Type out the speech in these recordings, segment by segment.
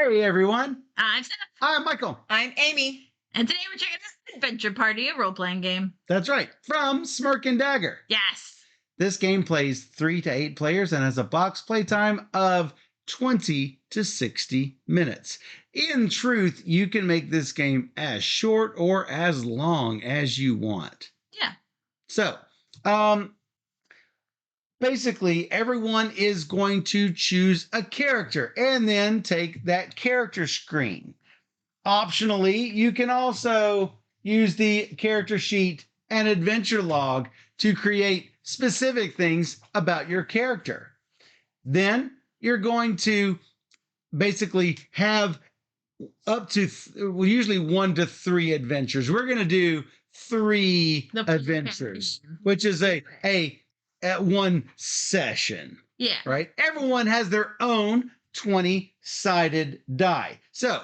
Hey everyone, I'm Steph. I'm Michael. I'm Amy. And today we're checking out Adventure Party, a role playing game. That's right, from Smirk and Dagger. Yes. This game plays 3 to 8 players and has a box playtime of 20 to 60 minutes. In truth, you can make this game as short or as long as you want. Yeah. So, basically, everyone is going to choose a character and then take that character screen. Optionally, you can also use the character sheet and adventure log to create specific things about your character. Then you're going to basically have up to usually 1 to 3 adventures. We're going to do 3 adventures, which is a at one session. Yeah. Right? Everyone has their own 20-sided die. So,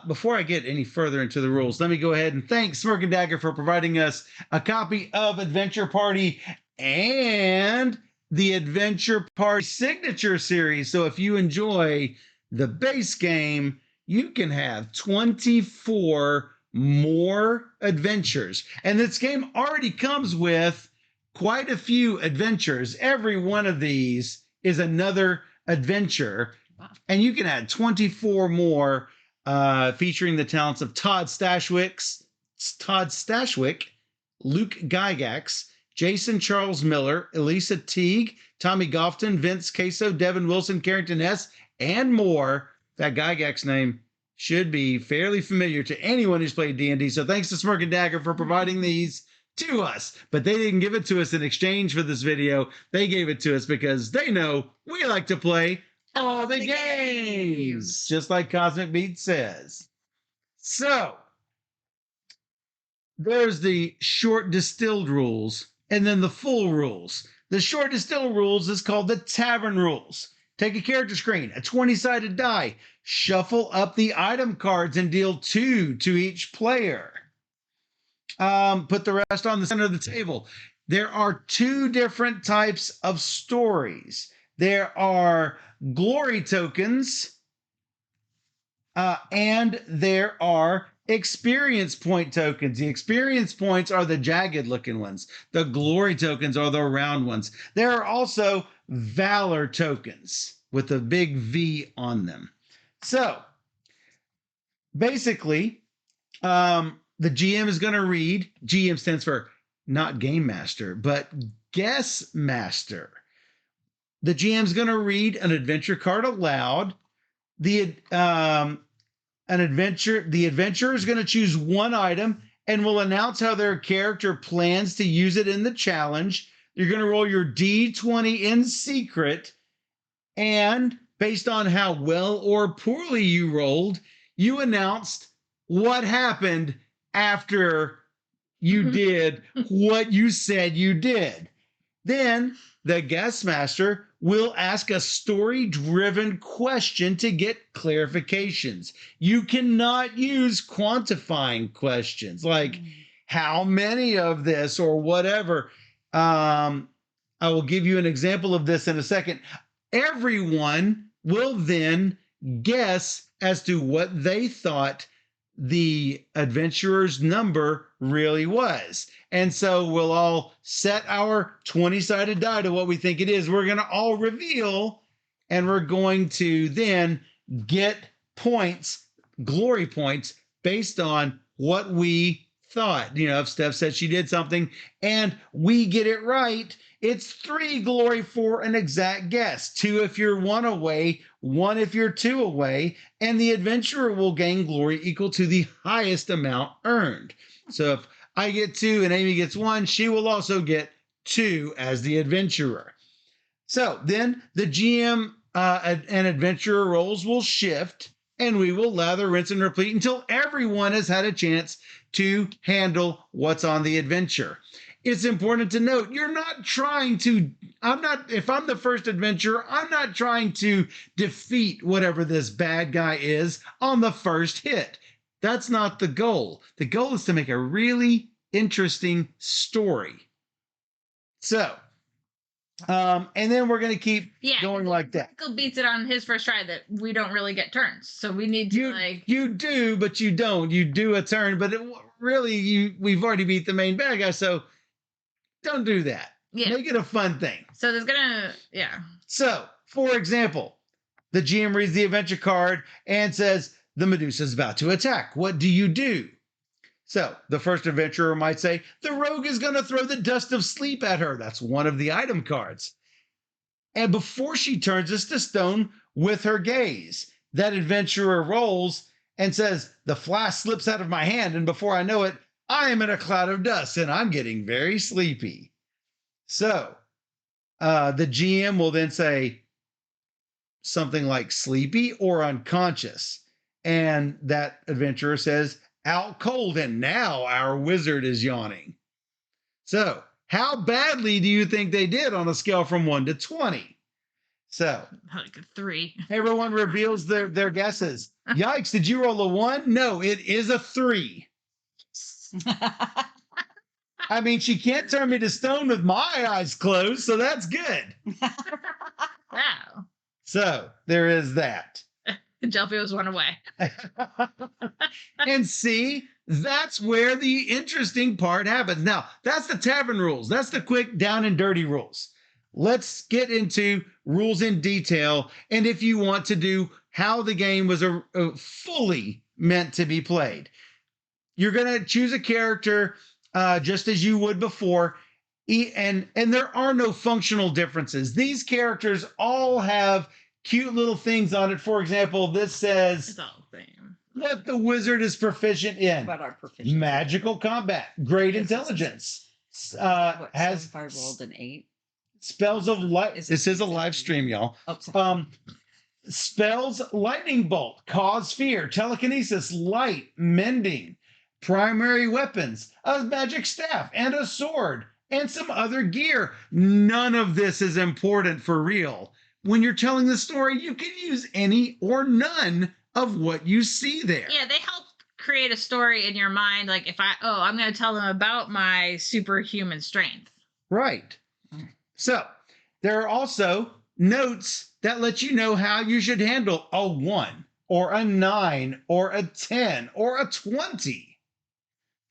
before I get any further into the rules, let me go ahead and thank Smirk and Dagger for providing us a copy of Adventure Party and the Adventure Party Signature Series. So if you enjoy the base game, you can have 24 more adventures. And this game already comes with quite a few adventures. Every one of these is another adventure. Wow. And you can add 24 more featuring the talents of Todd Stashwick, Luke Gygax, Jason Charles Miller, Elisa Teague, Tommy Gofton, Vince Queso, Devin Wilson, Carrington Hess, and more. That Gygax name should be fairly familiar to anyone who's played D&D. So thanks to Smirk and Dagger for providing these to us. But they didn't give it to us in exchange for this video. They gave it to us because they know we like to play all the games, just like Cosmic Beat says. So, there's the short distilled rules and then the full rules. The short distilled rules is called the tavern rules. Take a character screen, a 20-sided die, shuffle up the item cards and deal 2 to each player. Put the rest on the center of the table. There are 2 different types of stories. There are glory tokens, and there are experience point tokens. The experience points are the jagged looking ones. The glory tokens are the round ones. There are also valor tokens with a big V on them. So basically, the GM is going to read. GM stands for not game master, but guess master. The GM's going to read an adventure card aloud. The adventurer is going to choose one item and will announce how their character plans to use it in the challenge. You're going to roll your D20 in secret, and based on how well or poorly you rolled, you announced what happened after you did what you said you did. Then the guest master will ask a story-driven question to get clarifications. You cannot use quantifying questions like how many of this or whatever. I will give you an example of this in a second. Everyone will then guess as to what they thought the adventurer's number really was. And so we'll all set our 20-sided die to what we think it is. We're going to all reveal, and we're going to then get points, glory points, based on what we thought. You know, if Steph said she did something and we get it right, it's 3 glory for an exact guess. 2 if you're 1 away, 1 if you're 2 away, and the adventurer will gain glory equal to the highest amount earned. So if I get 2 and Amy gets 1, she will also get 2 as the adventurer. So then the GM and adventurer roles will shift, and we will lather, rinse, and repeat until everyone has had a chance to handle what's on the adventure. It's important to note, you're not trying to, if I'm the first adventurer, I'm not trying to defeat whatever this bad guy is on the first hit. That's not the goal. The goal is to make a really interesting story. So, And then we're going to keep Yeah, going like that. Michael beats it on his first try that we don't really get turns, so we need to You do, but you don't. You do a turn, but really, we've already beat the main bad guy, so don't do that. Yeah. Make it a fun thing. So there's gonna So, for example, the GM reads the adventure card and says the Medusa is about to attack. What do you do? So the first adventurer might say, the rogue is going to throw the dust of sleep at her. That's one of the item cards. And before she turns us to stone with her gaze, that adventurer rolls and says, the flask slips out of my hand, and before I know it, I am in a cloud of dust and I'm getting very sleepy. So the GM will then say something like sleepy or unconscious. And that adventurer says, out cold, and now our wizard is yawning. So, how badly do you think they did on a scale from 1 to 20? So, like a 3. Everyone reveals their guesses. Yikes, did you roll a 1? No, it is a 3. I mean, she can't turn me to stone with my eyes closed, so that's good. Wow. So, there is that. Jelfie was one away. And see, that's where the interesting part happens. Now, that's the tavern rules. That's the quick down and dirty rules. Let's get into rules in detail. And if you want to do how the game was fully meant to be played, you're going to choose a character just as you would before. And there are no functional differences. These characters all have cute little things on it. For example, this says what the wizard is proficient in. What are proficient? Magical combat, great intelligence. Has if I rolled an 8. Spells of light. This is a live stream, y'all. Oh, spells lightning bolt, cause fear, telekinesis, light, mending, primary weapons, a magic staff, and a sword, and some other gear. None of this is important for real. When you're telling the story, you can use any or none of what you see there. Yeah, they help create a story in your mind. Like if I'm going to tell them about my superhuman strength. Right. So there are also notes that let you know how you should handle a 1 or a 9 or a 10 or a 20.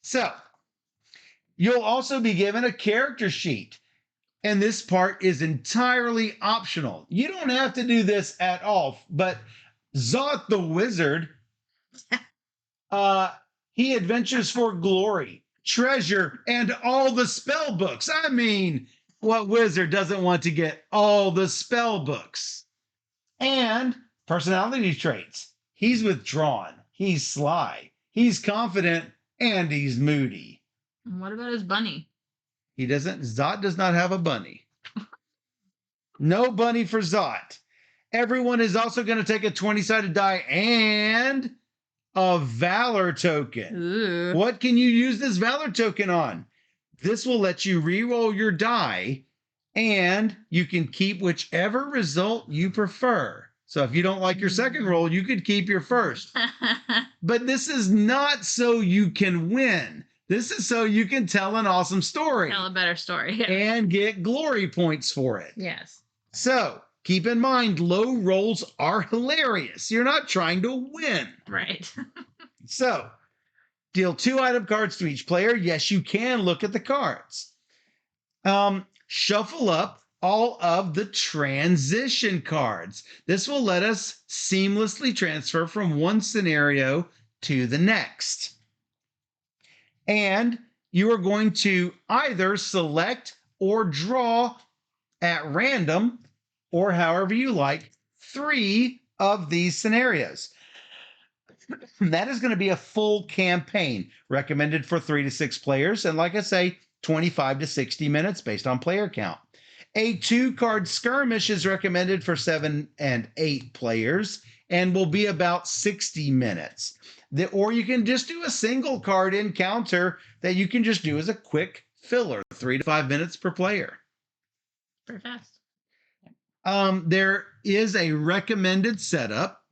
So you'll also be given a character sheet. And this part is entirely optional. You don't have to do this at all. But Zot the wizard, he adventures for glory, treasure, and all the spell books. I mean, what wizard doesn't want to get all the spell books? And personality traits. He's withdrawn. He's sly. He's confident. And he's moody. What about his bunny? Zot does not have a bunny. No bunny for Zot. Everyone is also going to take a 20-sided die and a valor token. Ooh. What can you use this valor token on? This will let you re-roll your die, and you can keep whichever result you prefer. So if you don't like your second roll, you could keep your first. But this is not so you can win. This is so you can tell an awesome story. Tell a better story. Yeah. And get glory points for it. Yes. So keep in mind, low rolls are hilarious. You're not trying to win. Right. So deal 2 item cards to each player. Yes, you can look at the cards. Shuffle up all of the transition cards. This will let us seamlessly transfer from one scenario to the next. And you are going to either select or draw at random, or however you like, 3 of these scenarios. That is going to be a full campaign, recommended for 3 to 6 players. And like I say, 25 to 60 minutes based on player count. A 2-card skirmish is recommended for 7 and 8 players and will be about 60 minutes. Or you can just do a single card encounter that you can just do as a quick filler, 3 to 5 minutes per player. Very fast. There is a recommended setup.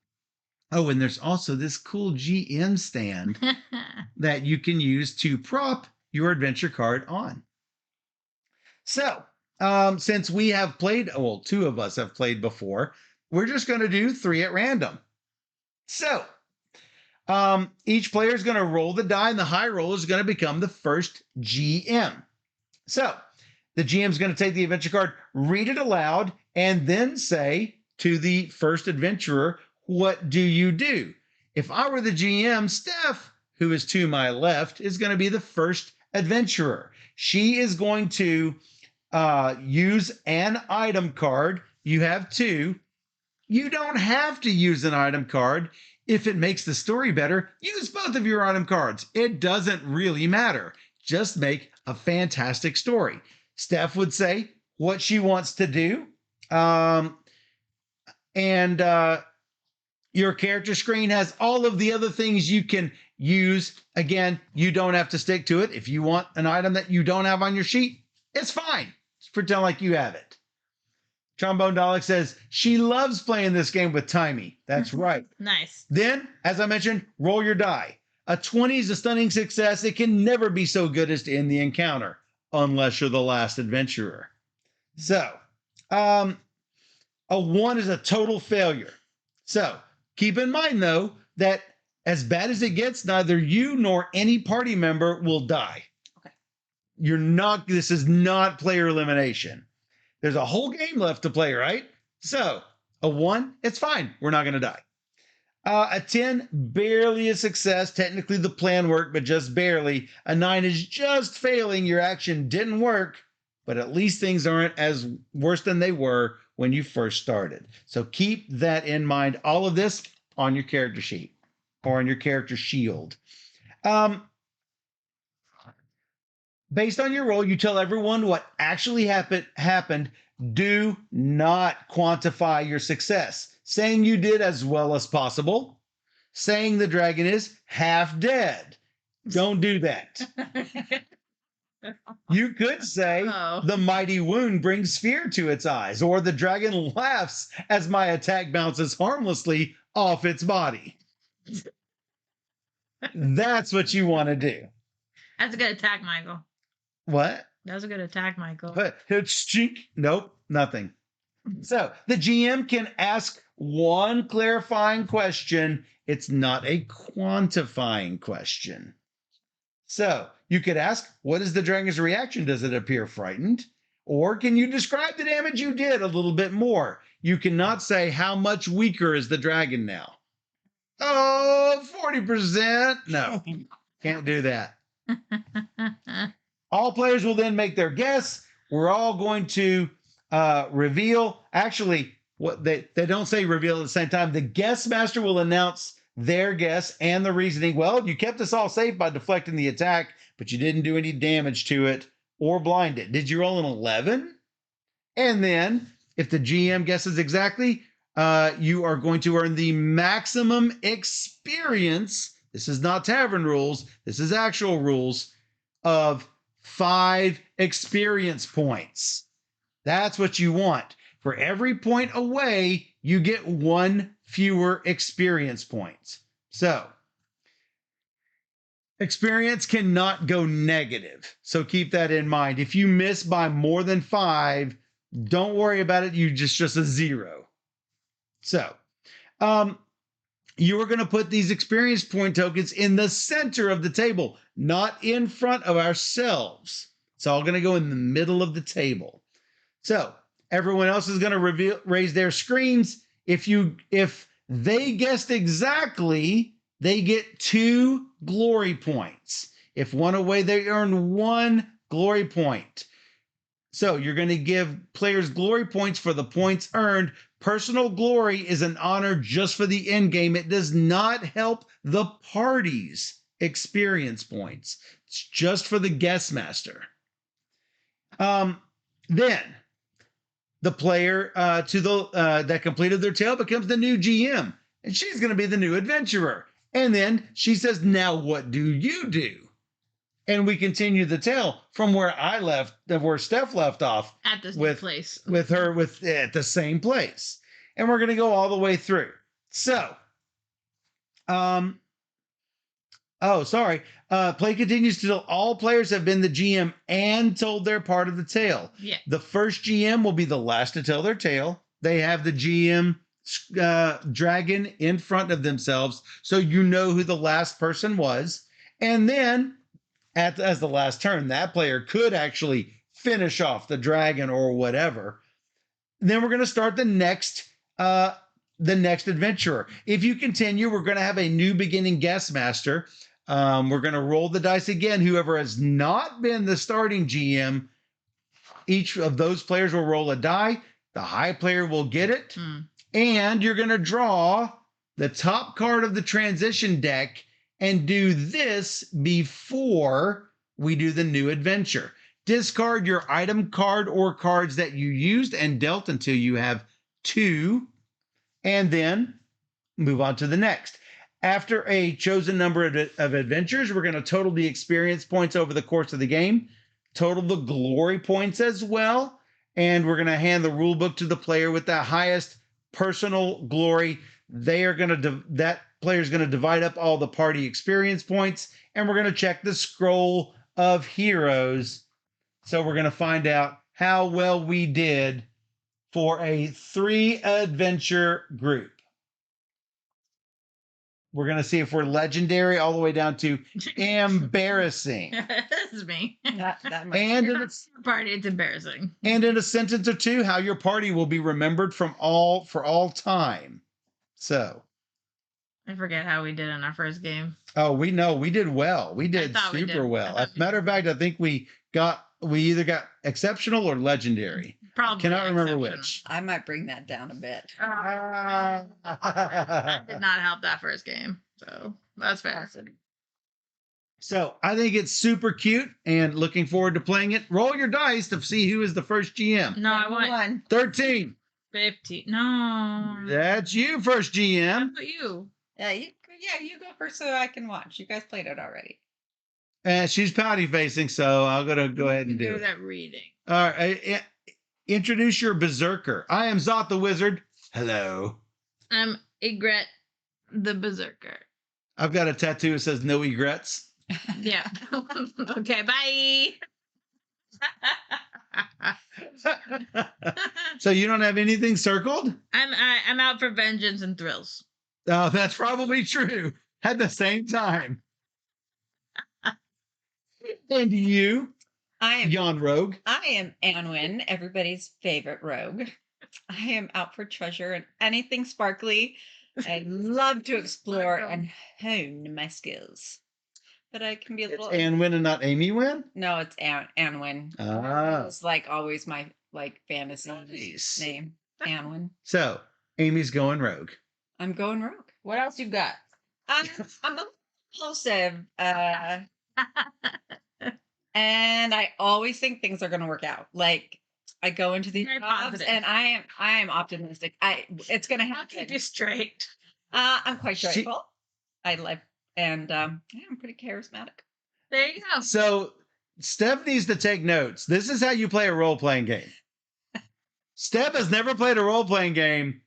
Oh, and there's also this cool GM stand that you can use to prop your adventure card on. So since we have played, well, two of us have played before, we're just going to do 3 at random. So each player is going to roll the die, and the high roller is going to become the first GM. So the GM is going to take the adventure card, read it aloud, and then say to the first adventurer, what do you do? If I were the GM, Steph, who is to my left, is going to be the first adventurer. She is going to use an item card. You have 2. You don't have to use an item card. If it makes the story better, use both of your item cards. It doesn't really matter. Just make a fantastic story. Steph would say what she wants to do. And your character screen has all of the other things you can use. Again, you don't have to stick to it. If you want an item that you don't have on your sheet, it's fine. Just pretend like you have it. Trombone Dalek says she loves playing this game with Timey. That's right. Nice. Then, as I mentioned, roll your die. A 20 is a stunning success. It can never be so good as to end the encounter, unless you're the last adventurer. So, a 1 is a total failure. So, keep in mind, though, that as bad as it gets, neither you nor any party member will die. Okay. This is not player elimination. There's a whole game left to play, right? So, a 1, it's fine. We're not going to die. A 10, barely a success. Technically, the plan worked, but just barely. A 9 is just failing. Your action didn't work, but at least things aren't as worse than they were when you first started. So keep that in mind. All of this on your character sheet or on your character shield. Based on your role, you tell everyone what actually happened. Do not quantify your success. Saying you did as well as possible. Saying the dragon is half dead. Don't do that. You could say the mighty wound brings fear to its eyes, or the dragon laughs as my attack bounces harmlessly off its body. That's what you want to do. That's a good attack, Michael. What? That was a good attack, Michael. Nope, nothing. So the GM can ask one clarifying question. It's not a quantifying question. So you could ask, what is the dragon's reaction? Does it appear frightened? Or can you describe the damage you did a little bit more? You cannot say, how much weaker is the dragon now? Oh, 40%. No, can't do that. All players will then make their guess. We're all going to reveal. Actually, what they don't say reveal at the same time. The guest master will announce their guess and the reasoning. Well, you kept us all safe by deflecting the attack, but you didn't do any damage to it or blind it. Did you roll an 11? And then, if the GM guesses exactly, you are going to earn the maximum experience. This is not tavern rules. This is actual rules of 5 experience points. That's what you want. For every point away, you get 1 fewer experience points. So, experience cannot go negative. So keep that in mind. If you miss by more than 5, don't worry about it. You just a 0. So, you are going to put these experience point tokens in the center of the table, not in front of ourselves. It's all going to go in the middle of the table. So everyone else is going to raise their screens. If they guessed exactly, they get 2 glory points. If one away, they earn 1 glory point. So you're going to give players glory points for the points earned. Personal glory is an honor just for the end game. It does not help the party's experience points. It's just for the guest master. Then the player that completed their tale becomes the new GM, and she's going to be the new adventurer. And then she says, "Now what do you do?" And we continue the tale from where where Steph left off at the same place with her at the same place, and we're going to go all the way through. So, Oh, sorry. Play continues till all players have been the GM and told their part of the tale. Yeah. The first GM will be the last to tell their tale. They have the GM dragon in front of themselves, so you know who the last person was. And then, as the last turn, that player could actually finish off the dragon or whatever. Then we're going to start the next adventurer. If you continue, we're going to have a new beginning guest master. We're going to roll the dice again. Whoever has not been the starting GM, each of those players will roll a die. The high player will get it. And you're going to draw the top card of the transition deck and do this before we do the new adventure. Discard your item card or cards that you used and dealt until you have 2, and then move on to the next. After a chosen number of adventures, we're going to total the experience points over the course of the game, total the glory points as well, and we're going to hand the rule book to the player with the highest personal glory. That player is going to divide up all the party experience points, and we're going to check the scroll of heroes. So we're going to find out how well we did for a 3-adventure group. We're going to see if we're legendary all the way down to embarrassing. This is me. That much. And You're not a party, it's embarrassing. And in a sentence or two, how your party will be remembered for all time. So. I forget how we did in our first game. Oh, we know we did well. We did super well. As a matter of fact, I think we either got exceptional or legendary. Probably cannot remember which. I might bring that down a bit. I did not help that first game, so that's fair. So I think it's super cute and looking forward to playing it. Roll your dice to see who is the first GM. No, I want 1. 13. 15. No. That's you, first GM. How about you? Yeah, you go first so I can watch. You guys played it already. And she's pouty facing, so I'm gonna go ahead and do it. that reading. All right. Introduce your berserker. I am Zot the Wizard. Hello. I'm Egret the Berserker. I've got a tattoo that says no egrets. Yeah. Okay, bye. So you don't have anything circled? I'm out for vengeance and thrills. Oh, that's probably true. At the same time. And you, Yon Rogue. I am Anwin, everybody's favorite rogue. I am out for treasure and anything sparkly. I love to explore and hone my skills. But I can be a little. It's Anwin and not Amy Win? No, it's Anwin. Ah. It's like always my fantasy Nice. name. Anwin. So Amy's going rogue. I'm going rogue. What else you got? I'm a impulsive. And I always think things are going to work out. Like I go into these Very jobs positive. and I am optimistic. It's going to I'll happen. keep you straight. I'm quite joyful. I live and I'm pretty charismatic. There you go. So Steph needs to take notes. This is how you play a role-playing game. Steph has never played a role-playing game.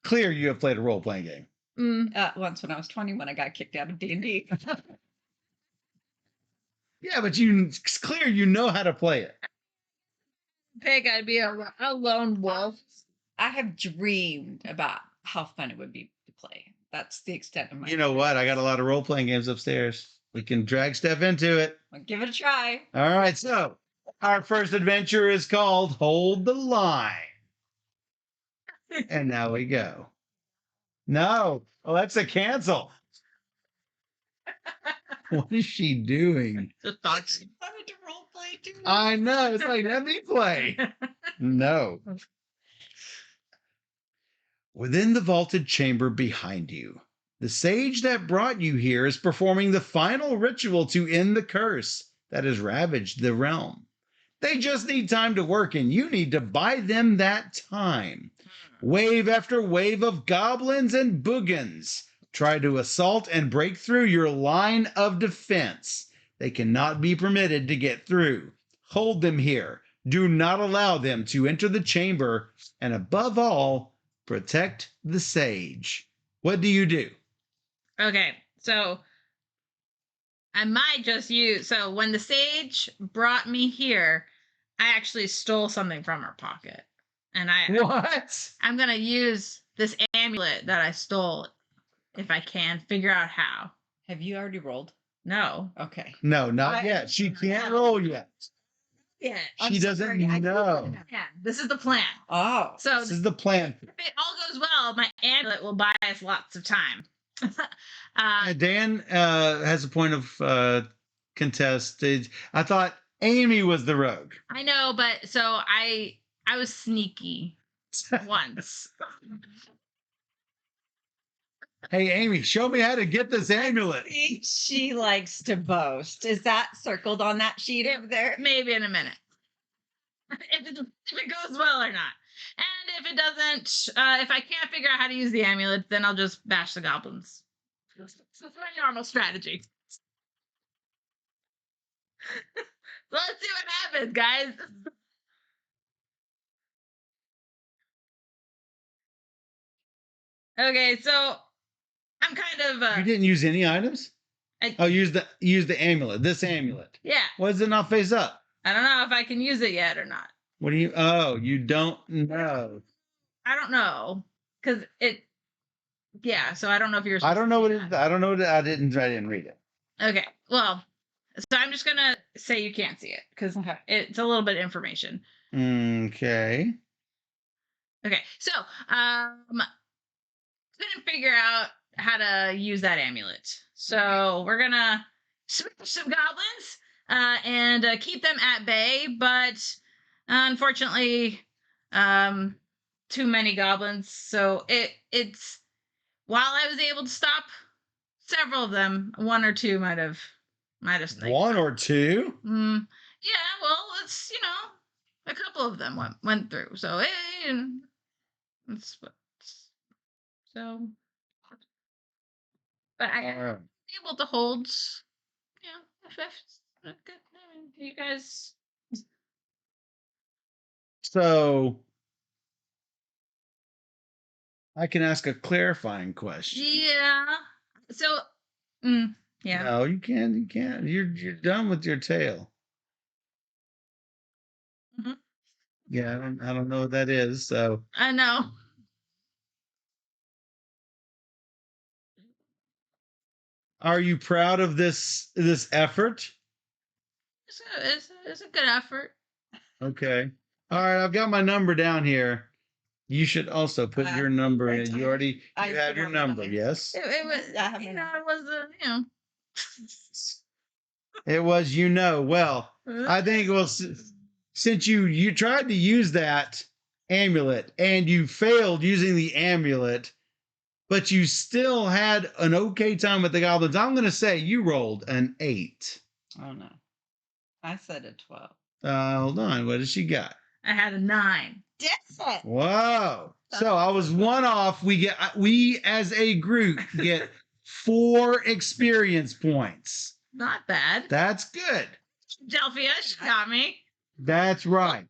Clear, you have played a role-playing game. Once when I was 20, when I got kicked out of D&D. Yeah, but it's clear you know how to play it. Pig, I'd be a lone wolf. I have dreamed about how fun it would be to play. That's the extent of my. You know what? I got a lot of role-playing games upstairs. We can drag Steph into it. I'll give it a try. All right, so our first adventure is called Hold the Line. And now we go. No, Alexa, cancel. What is she doing? Just talking. I wanted to role play too. I know. It's like, let me play. No. Within the vaulted chamber behind you, the sage that brought you here is performing the final ritual to end the curse that has ravaged the realm. They just need time to work, and you need to buy them that time. Wave after wave of goblins and boogans try to assault and break through your line of defense. They cannot be permitted to get through. Hold them here. Do not allow them to enter the chamber, and above all, protect the sage. What do you do? Okay, so I might just use. So when the sage brought me here, I actually stole something from her pocket, and What? I'm gonna use this amulet that I stole if I can figure out how. Have you already rolled? No. Okay. No, not I- yet. She can't roll yet. Yeah. She doesn't know. Yeah. This is the plan. Oh. So This is the plan. if it all goes well, my amulet will buy us lots of time. Dan has a point of contest. I thought Amy was the rogue. I know, but so I was sneaky once. Hey, Amy, show me how to get this amulet. See, she likes to boast. Is that circled on that sheet over there? Maybe in a minute. if it goes well or not. And if it doesn't, if I can't figure out how to use the amulet, then I'll just bash the goblins. That's my normal strategy. So let's see what happens, guys. Okay, so I'm kind of You didn't use any items? I- Oh, use the amulet. This amulet. yeah. Why does it not face up? I don't know if I can use it yet or not. What do you? Oh, you don't know. I don't know because it. Yeah, so I don't know if you're. I don't know what it. it. I don't know what I didn't read it. Okay, well, so I'm just gonna say you can't see it because it's a little bit of information. Okay. Okay, so couldn't figure out how to use that amulet, so we're gonna smash some goblins and keep them at bay, but unfortunately, too many goblins. So it's while I was able to stop several of them, one or two might have sniped. One or two. Yeah, well, it's a couple of them went through. So it's so, but I was able to hold. If you guys. So I can ask a clarifying question. Yeah. So. Yeah. No, you can't. You can't. You're done with your tail. Mhm. Yeah, I don't know what that is. So I know. are you proud of this effort? It's a good effort. Okay. All right, I've got my number down here. You should also put your number in. You have your number, yes? It was, I have it my was, It was, well, I think, well, since you tried to use that amulet and you failed using the amulet, but you still had an okay time with the goblins, I'm going to say you rolled an 8. Oh no. I said a 12. Hold on. What has she got? I had a 9. Different. Whoa. So I was one off. We as a group get 4 experience points. Not bad. That's good. Delphia, she got me. That's right.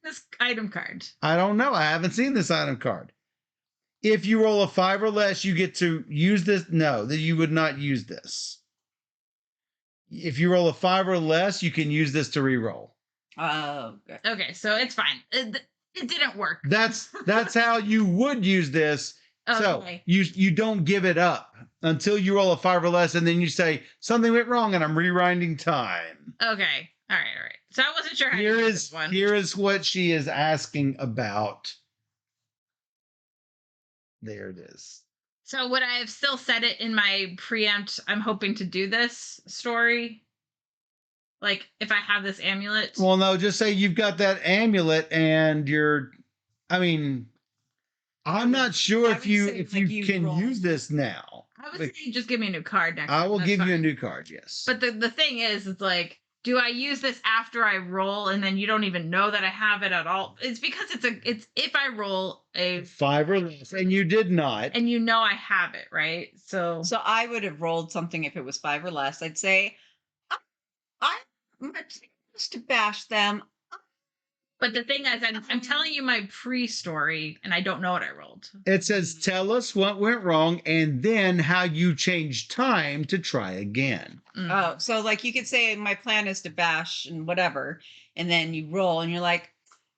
This item card. I don't know. I haven't seen this item card. If you roll a 5 or less, you get to use this. No, that you would not use this. If you roll a 5 or less, you can use this to re-roll. Oh, good. Okay, so it's fine. It didn't work. That's how you would use this. Okay. So you don't give it up until you roll a 5 or less, and then you say something went wrong, and I'm rewinding time. Okay. All right. So I wasn't sure how to use this one. Here is what she is asking about. There it is. So would I have still said it in my preempt? I'm hoping to do this story. Like if I have this amulet. Well, no, just say you've got that amulet, and I'm not sure if you can use this now. I would say just give me a new card next I time. will That's give you a fine. new card, yes. But the thing is, it's like, do I use this after I roll and then you don't even know that I have it at all? It's because it's if I roll a 5 or less, and you did not. and you know I have it, right? So I would have rolled something if it was 5 or less. I'd say, I'm just to bash them. But the thing is, I'm telling you my pre-story, and I don't know what I rolled. It says, tell us what went wrong and then how you changed time to try again. Mhm. Oh, so like you could say my plan is to bash and whatever, and then you roll and you're like,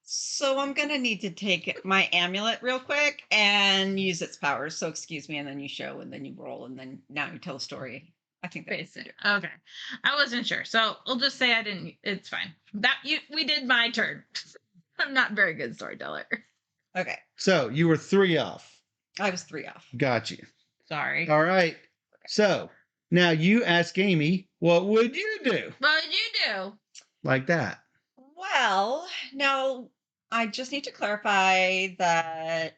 so I'm gonna need to take my amulet real quick and use its powers. So excuse me, and then you show and then you roll and then now you tell a story. I think that's Basic. Okay. I wasn't sure. So we'll just say I didn't. It's fine. We did my turn. I'm not a very good storyteller. okay. So you were 3 off. I was 3 off. Got you. Sorry. All right. So now you ask Amy, what would you do? What did you do? Like that. Well, now I just need to clarify that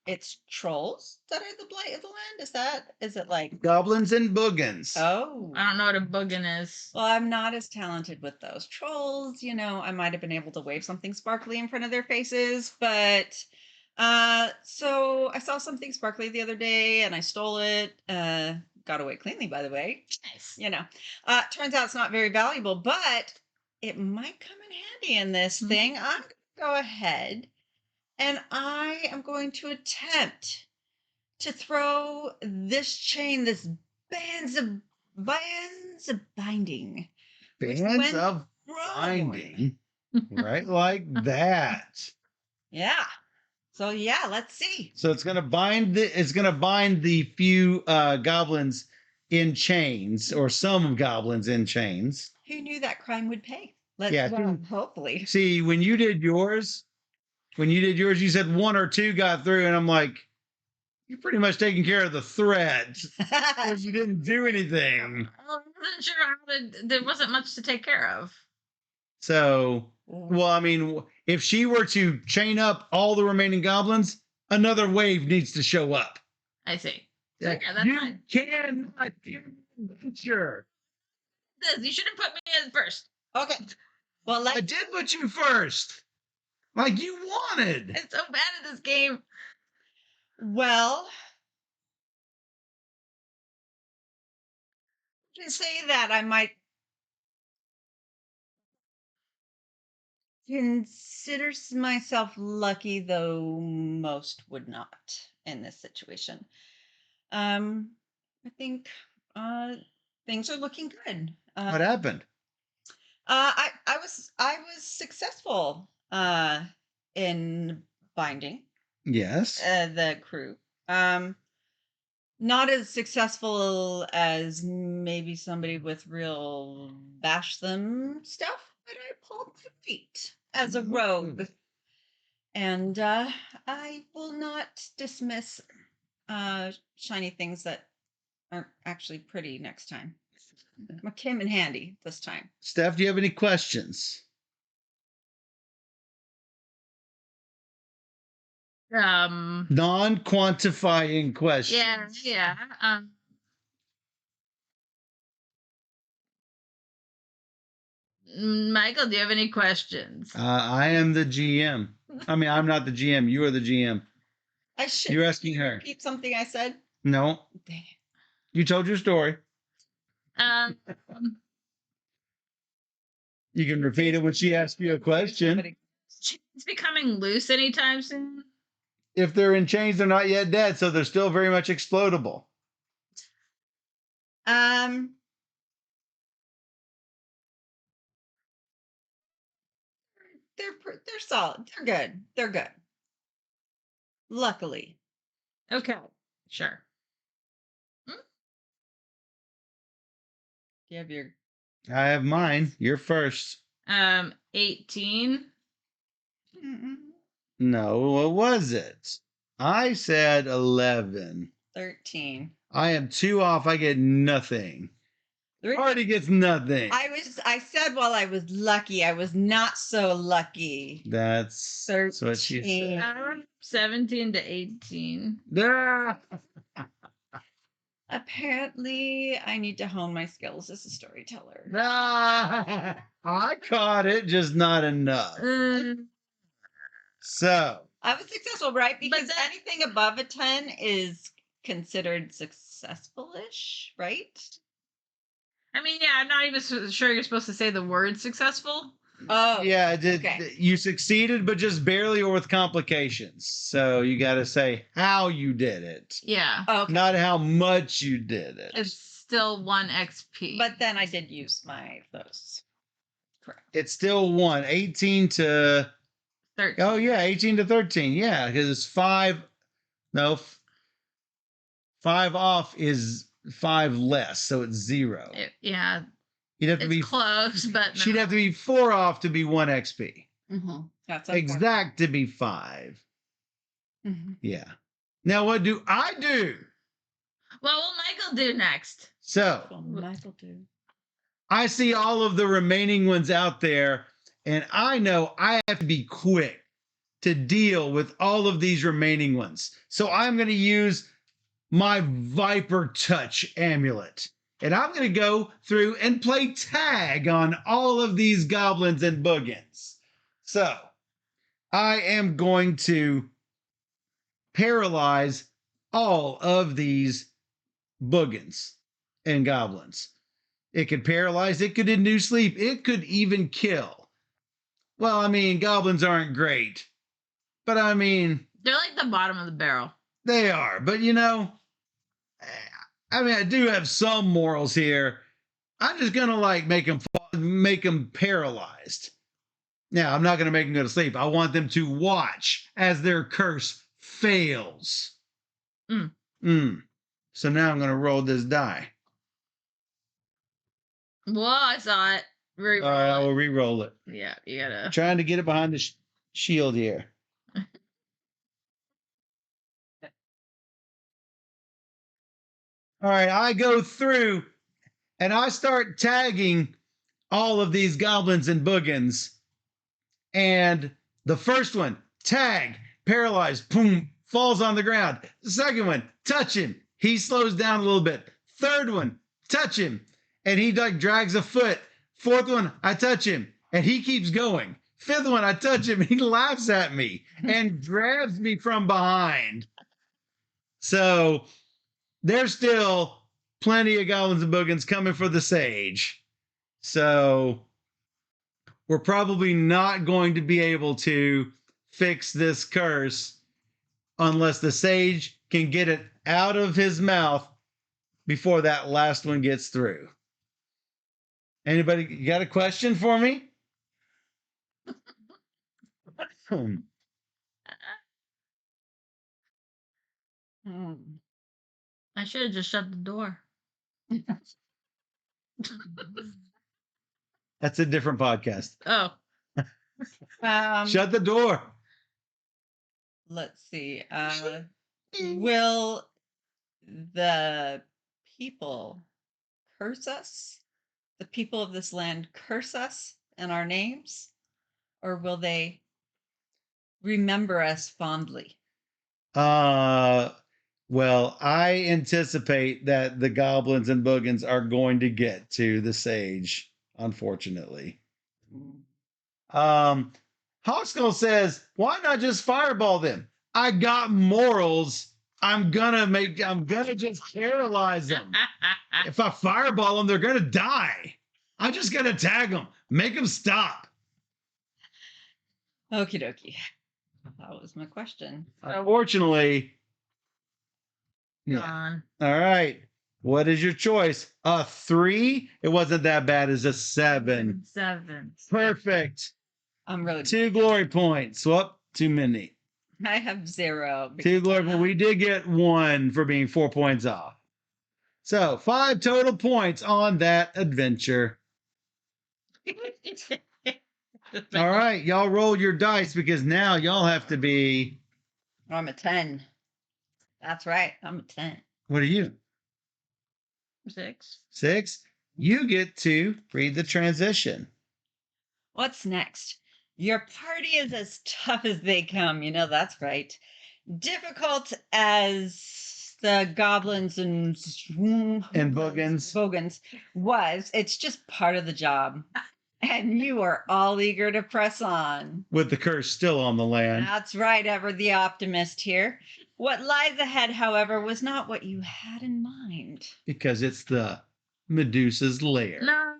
it's trolls that are the blight of the land. Is it like Goblins and boogans. oh I don't know what a boogin is. well, I'm not as talented with those trolls. I might have been able to wave something sparkly in front of their faces, but so I saw something sparkly the other day and I stole it. Got away cleanly, by the way. Nice. Turns out it's not very valuable, but it might come in handy in this thing. I'm going to go ahead and I am going to attempt to throw this chain, this bands of binding. which Bands went of wrong. binding. Right like that. Yeah. So yeah, let's see. So it's gonna bind the few goblins in chains, or some goblins in chains. Who knew that crime would pay? Hopefully. See, when you did yours, you said 1 or 2 got through, and I'm like, you're pretty much taking care of the threads. Because you didn't do anything. I wasn't sure there wasn't much to take care of. So, well, I mean, if she were to chain up all the remaining goblins, another wave needs to show up. I see. So, yeah, that's You fine. cannot sure. You shouldn't put me as first. Okay. Well, I did put you first, like you wanted. I'm so bad at this game. well, to say that I might consider myself lucky, though most would not in this situation. I think things are looking good. What happened? I was successful in binding Yes. the crew. Not as successful as maybe somebody with real bash them stuff, but I pulled the feet as a rogue. And I will not dismiss shiny things that aren't actually pretty next time. I came in handy this time. Steph, do you have any questions? Non-quantifying questions. Yeah. Michael, do you have any questions? I am the GM. I mean, I'm not the GM. You are the GM. I should. You're asking her. Repeat something I said. No. Dang it. You told your story. Um, You can repeat it when she asks you a question. It's becoming loose anytime soon. If they're in chains, they're not yet dead, so they're still very much explodable. They're solid. They're good. They're good. Luckily. Okay. Sure. Do you have your? I have mine. You're first. 18. No, what was it? I said 11. 13. I am 2 off. I get nothing. Party gets nothing. I said while I was lucky, I was not so lucky. That's what she said. 17 to 18. Ah! Apparently, I need to hone my skills as a storyteller. Ah! I caught it, just not enough. So I was successful, right? Because then- anything above a 10 is considered successful-ish, right? I mean, yeah, I'm not even sure you're supposed to say the word successful. Oh, Yeah, okay. you succeeded, but just barely or with complications. So you got to say how you did it, Yeah. Okay. not how much you did it. It's still 1 XP. But then I did use those. Correct. It's still 18 to 13. oh yeah, 18 to 13. Yeah, because it's 5. No, 5 off is 5 less, so it's 0. Yeah. You'd have to It's be close, but She'd have to be 4 off to be 1 XP. Mm-hmm. That's Exact to be 5. Mm-hmm. Yeah. Now what do I do? What will Michael do next? So Well, Michael do. I see all of the remaining ones out there, and I know I have to be quick to deal with all of these remaining ones. So I'm going to use my Viper Touch amulet. And I'm going to go through and play tag on all of these goblins and boogans. So I am going to paralyze all of these boogans and goblins. It could paralyze, it could induce sleep, it could even kill. Well, I mean, goblins aren't great, but I mean, They're like the bottom of the barrel. they are. But you know, I mean, I do have some morals here. I'm just gonna like make them paralyzed. Now, I'm not gonna make them go to sleep. I want them to watch as their curse fails. So now I'm gonna roll this die. Whoa, I saw it. All right, I will re-roll it. Yeah, you gotta. Trying to get it behind the shield here. All right, I go through and I start tagging all of these goblins and boogans. And the first one, tag, paralyzed, boom, falls on the ground. The second one, touch him. He slows down a little bit. Third one, touch him. And he like drags a foot. Fourth one, I touch him. And he keeps going. Fifth one, I touch him. And he laughs at me and grabs me from behind. So there's still plenty of goblins and boogans coming for the sage. So we're probably not going to be able to fix this curse unless the sage can get it out of his mouth before that last one gets through. Anybody got a question for me? I should have just shut the door. That's a different podcast. Oh. Shut the door. Let's see. Will the people curse us? The people of this land curse us and our names? Or will they remember us fondly? Well, I anticipate that the goblins and boogans are going to get to the sage, unfortunately. Hawkskull says, why not just fireball them? I got morals. I'm gonna just paralyze them. If I fireball them, they're gonna die. I'm just gonna tag them, make them stop. Okie dokie. That was my question. Unfortunately, yeah. Gone. All right. What is your choice? A 3? It wasn't that bad as a 7. 7. Perfect. I'm really 2 glory points. Whoop, too many. I have 0. 2 glory points. We did get 1 for being 4 points off. So 5 total points on that adventure. All right, y'all roll your dice because now y'all have to be. I'm a 10. That's right. I'm a 10. What are you? 6. 6? You get to read the transition. What's next? Your party is as tough as they come. You know, that's right. Difficult as the goblins and boogans was. It's just part of the job. And you are all eager to press on. With the curse still on the land. That's right, Ever the Optimist here. What lies ahead, however, was not what you had in mind. Because it's the Medusa's lair. No.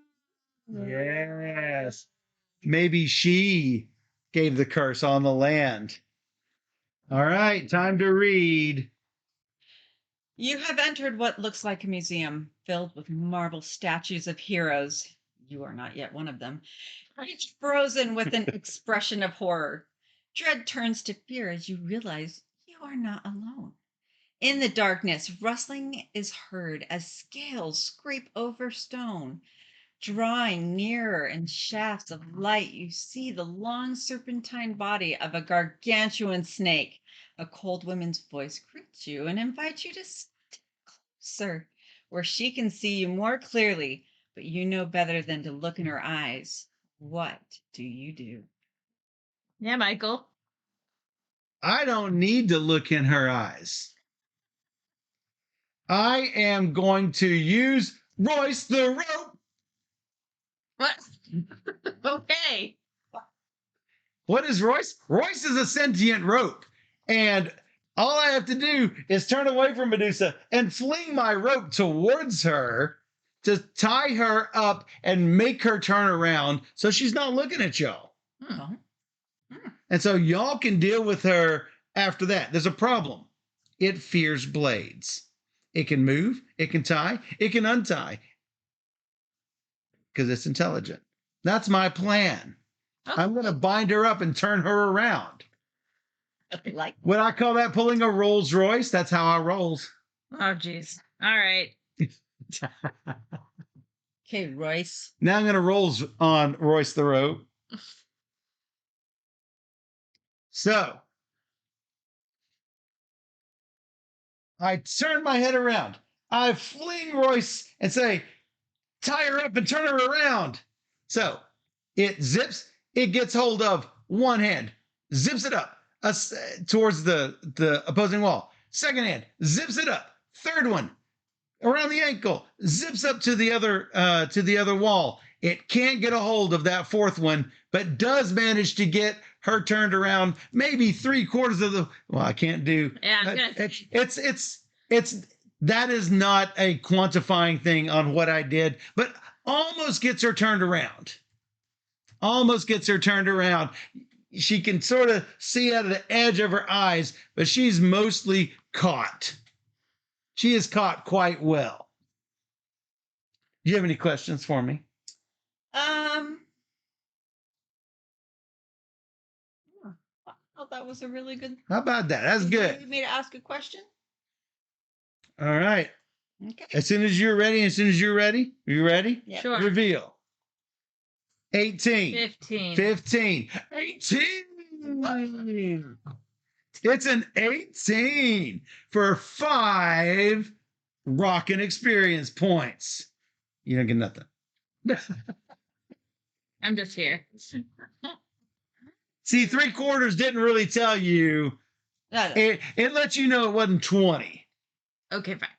Yes. maybe she gave the curse on the land. All right, time to read. You have entered what looks like a museum filled with marble statues of heroes. You are not yet one of them, each frozen with an expression of horror. Dread turns to fear as you realize you are not alone. In the darkness, rustling is heard as scales scrape over stone. Drawing nearer in shafts of light, you see the long serpentine body of a gargantuan snake. A cold woman's voice greets you and invites you to step closer, where she can see you more clearly, but you know better than to look in her eyes. What do you do? Yeah, Michael. I don't need to look in her eyes. I am going to use Royce the rope. What? Okay. What is Royce? Royce is a sentient rope. And all I have to do is turn away from Medusa and fling my rope towards her to tie her up and make her turn around so she's not looking at y'all. Hmm. And so y'all can deal with her after that. There's a problem. It fears blades. It can move, it can tie, it can untie because it's intelligent. That's my plan. Okay. I'm going to bind her up and turn her around. Like, Would I call that pulling a Rolls Royce? That's how I rolls. Oh, geez. All right. okay, Royce. Now I'm going to rolls on Royce the rope. So I turn my head around. I fling Royce and say, tie her up and turn her around. So it zips, it gets hold of one hand, zips it up towards the opposing wall. Second hand, zips it up. Third one, around the ankle, zips up to the other wall. It can't get a hold of that fourth one, but does manage to get her turned around maybe 3/4 of the. Well, I can't do. Yeah, I was gonna It's that is not a quantifying thing on what I did, but almost gets her turned around. Almost gets her turned around. She can sort of see out of the edge of her eyes, but she's mostly caught. She is caught quite well. Do you have any questions for me? Oh, that was a really good. How about that? That's You good. wanted me to ask a question? All right. Okay. As soon as you're ready, are you ready? Yeah. Sure. Reveal. 18. 15. 15. 18. It's an 18 for 5 rockin' experience points. You don't get nothing. I'm just here. See, 3/4 didn't really tell you. No. It lets you know it wasn't 20. Okay, fine.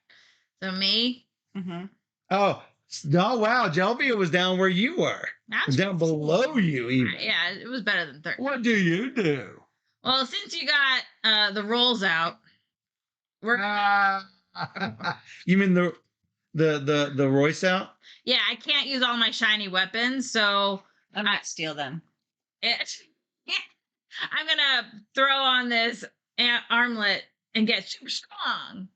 So me. Mm-hmm. Oh, no, wow. Jelvia was down where you were. That's Down below you, even. Yeah, it was better than 30. What do you do? Well, since you got the rolls out, we're You mean the Royce out? yeah, I can't use all my shiny weapons, so I might steal them. I'm gonna throw on this armlet and get super strong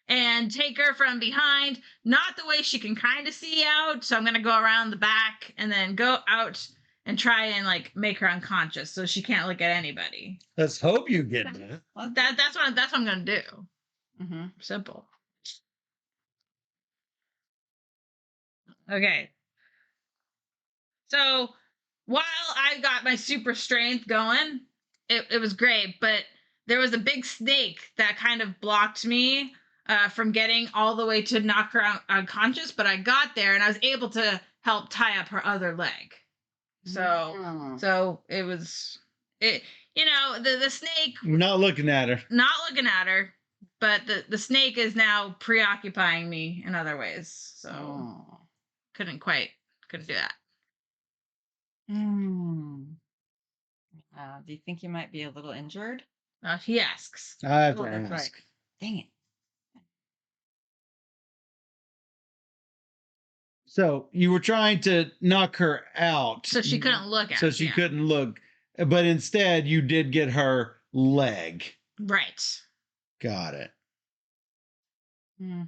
and take her from behind, not the way she can kind of see out. So I'm gonna go around the back and then go out and try and like make her unconscious so she can't look at anybody. Let's hope you get that. Well, that's what I'm gonna do. Mm-hmm. Simple. Okay. So while I got my super strength going, it was great, but there was a big snake that kind of blocked me from getting all the way to knock her out unconscious, but I got there and I was able to help tie up her other leg. So it was the snake Not looking at her. not looking at her, but the snake is now preoccupying me in other ways. So couldn't do that. Do you think you might be a little injured? He asks. I have to That's ask. right. Dang it. So you were trying to knock her out. So she couldn't look at So us, she yeah. couldn't look. But instead, you did get her leg. Right. Got it. Hmm.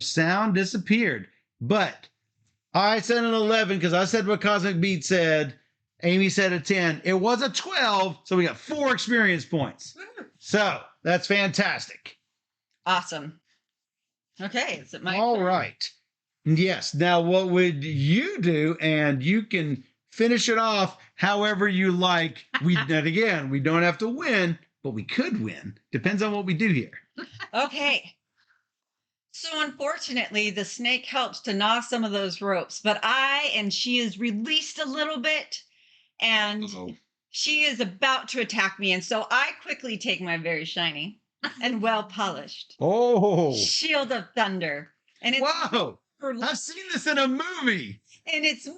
Sound disappeared. But I said an 11 because I said what Cosmic Beat said. Amy said a 10. It was a 12. So we got 4 experience points. So that's fantastic. Awesome. Okay, is it my All turn? right. Yes. Now, what would you do? And you can finish it off however you like. And again, we don't have to win, but we could win. Depends on what we do here. Okay. So unfortunately, the snake helps to gnaw some of those ropes, but she is released a little bit, and Uh-oh. she is about to attack me. And so I quickly take my very shiny and well polished Oh, shield of thunder. And it's wow. her- I've seen this in a movie. and its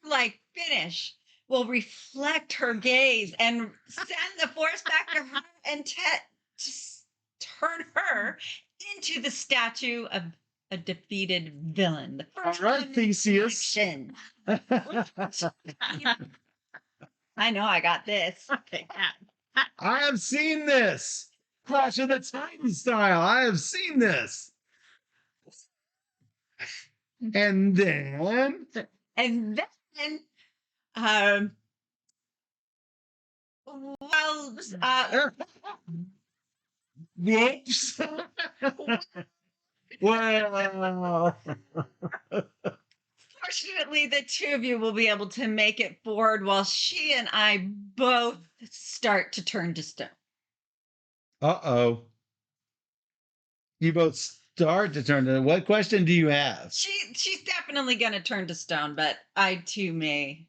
like finish will reflect her gaze and send the force back to her and just turn her into the statue of a defeated villain. The All first right, one in Theseus. action. I know I got this. I have seen this. Clash of the Titans style. I have seen this. And then. And then, um, well, Whoops. Well. fortunately, the two of you will be able to make it forward while she and I both start to turn to stone. Uh-oh. You both start to turn to. What question do you have? She's definitely going to turn to stone, but I too may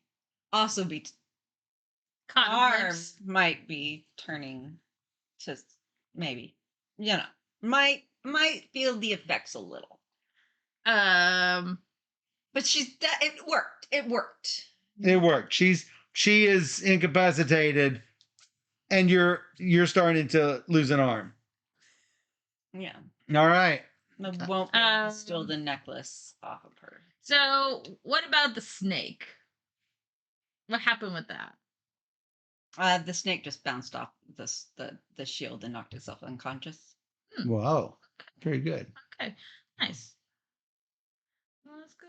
also be. Cotton Arm lips. might be turning to maybe, might feel the effects a little. Um, But it worked. It worked. It worked. She is incapacitated, and you're starting to lose an arm. Yeah. All right. I won't be able to steal the necklace off of her. so what about the snake? What happened with that? The snake just bounced off the shield and knocked itself unconscious. Wow. Very good. Okay, nice. Let's go.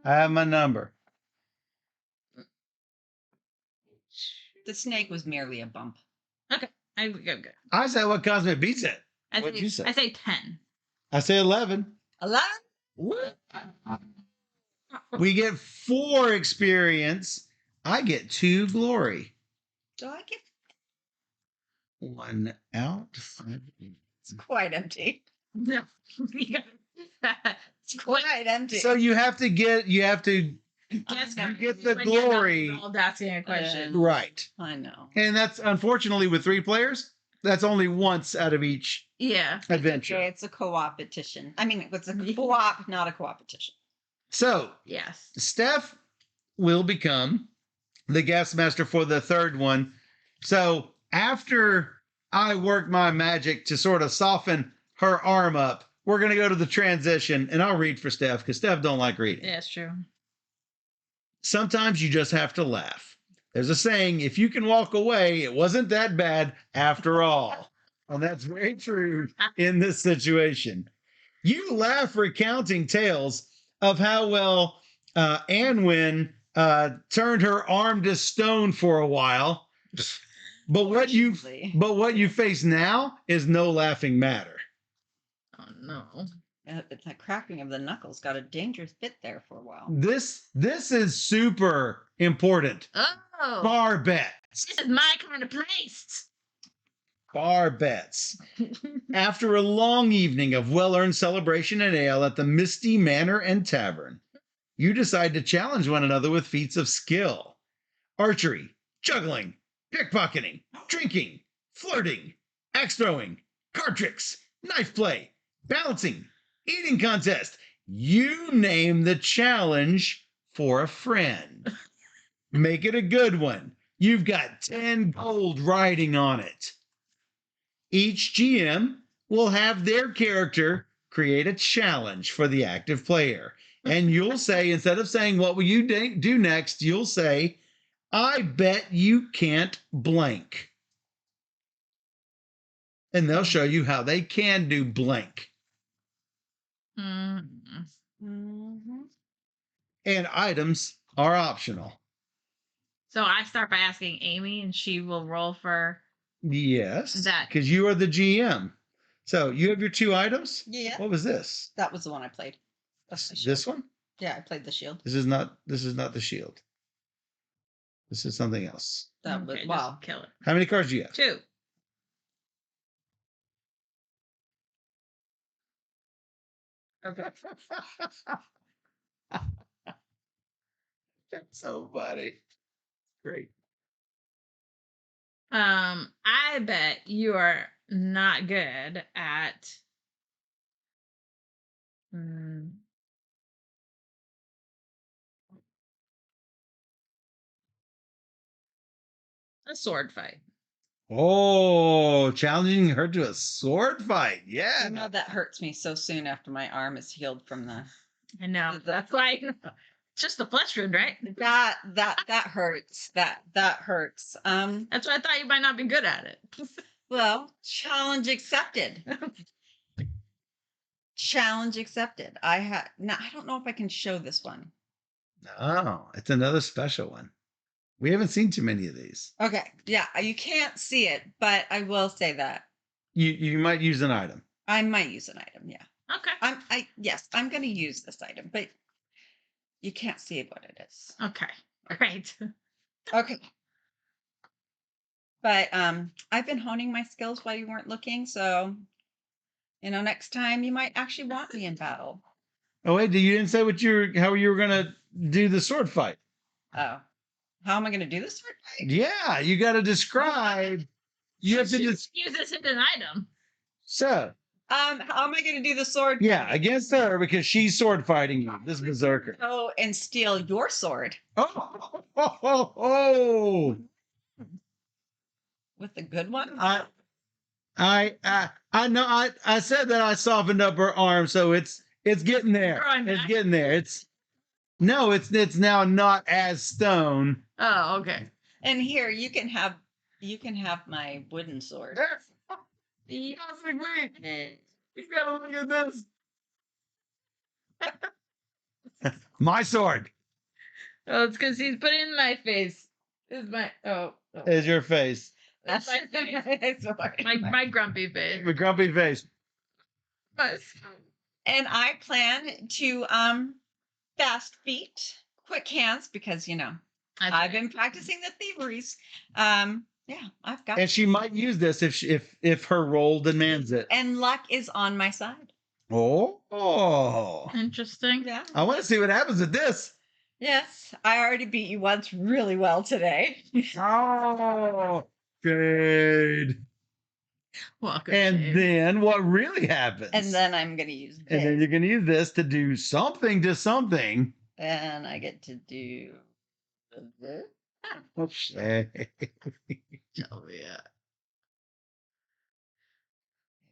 I have my number. The snake was merely a bump. Okay, I go good. I said what Cosmic Beat said. What'd you say? I say 10. I say 11. 11? What? We get 4 experience. I get 2 glory. Do I get 1 out. it's quite empty. No, It's quite empty. So you have to guess you get the when you're not glory. involved asking a question. Right. I know. And that's unfortunately with 3 players, that's only once out of each Yeah. adventure. Okay, it's a co-opetition. I mean, it's a co-op, not a co-opetition. So Yes. Steph will become the guest master for the 3rd one. So after I work my magic to sort of soften her arm up, we're going to go to the transition, and I'll read for Steph because Steph don't like reading. Yeah, it's true. Sometimes you just have to laugh. There's a saying, if you can walk away, it wasn't that bad after all. And that's very true in this situation. You laugh recounting tales of how well Anwin turned her arm to stone for a while. But what you face now is no laughing matter. Oh no. It's that cracking of the knuckles got a dangerous bit there for a while. This is super important. Oh. Bar bets. This is my kind of place. Bar bets. After a long evening of well-earned celebration and ale at the Misty Manor and Tavern, you decide to challenge one another with feats of skill. Archery, juggling, pickpocketing, drinking, flirting, axe throwing, card tricks, knife play, balancing, eating contest. You name the challenge for a friend. Make it a good one. You've got 10 gold riding on it. Each GM will have their character create a challenge for the active player. And you'll say, instead of saying, what will you do next? You'll say, I bet you can't blank. And they'll show you how they can do blank. Mm-hmm. And items are optional. So I start by asking Amy, and she will roll for Yes. that. Because you are the GM. So you have your 2 items? Yeah. What was this? That was the one I played. That's the shield. This one? Yeah, I played the shield. This is not the shield. This is something else. That was Okay, wow. just kill it. How many cards do you have? 2. Okay. That's so funny. Great. I bet you are not good at a sword fight. Oh, challenging her to a sword fight. Yeah. You know that hurts me so soon after my arm is healed from the. I know. That's why it's just a flesh wound, right? That hurts. That hurts. That's why I thought you might not be good at it. Well, challenge accepted. Challenge accepted. I don't know if I can show this one. No, it's another special one. We haven't seen too many of these. Okay. Yeah, you can't see it, but I will say that. You might use an item. I might use an item, yeah. Okay. I'm gonna use this item, but you can't see what it is. Okay. Great. Okay. But I've been honing my skills while you weren't looking, so next time you might actually want me in battle. Oh wait, you didn't say how you were gonna do the sword fight. Oh. How am I gonna do this sword fight? Yeah, you gotta describe. You have to just use this as an item. so. How am I gonna do the sword Yeah, fight? against her because she's sword fighting you. This berserker. Go and steal your sword. Oh. With the good one? I know. I said that I softened up her arm, so it's getting there. It's getting there. It's now not as stone. Oh, okay. And here you can have my wooden sword. You gotta look at this. My sword Oh, it's because he's putting it in my face. This is my is your face. That's my grumpy face. The grumpy face. And I plan to fast feet, quick hands, because I've been practicing the thieveries. Yeah, I've got. And she might use this if her role demands it. And luck is on my side. Oh. Interesting. Yeah. I want to see what happens with this. Yes, I already beat you once really well today. Oh, good. Welcome. And then what really happens? And then I'm gonna use this. And then you're gonna use this to do something to something. And I get to do this. Okay. Oh yeah.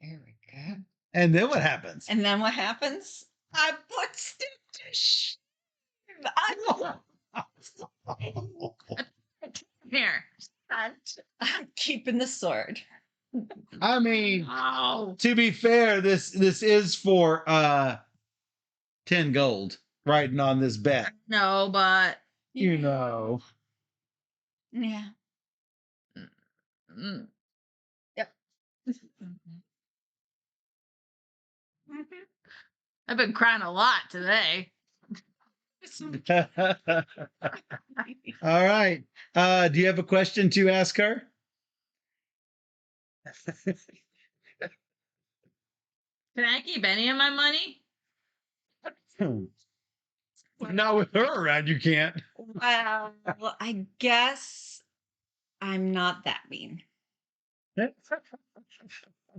There we go. And then what happens? And then what happens? I put Steph to shame. Here. I'm keeping the sword. I mean, Oh. to be fair, this is for 10 gold riding on this bet. No, but You know. Yeah. mm, Yep. I've been crying a lot today. All right. Do you have a question to ask her? Can I keep any of my money? Not with her around, you can't. Well, I guess I'm not that mean.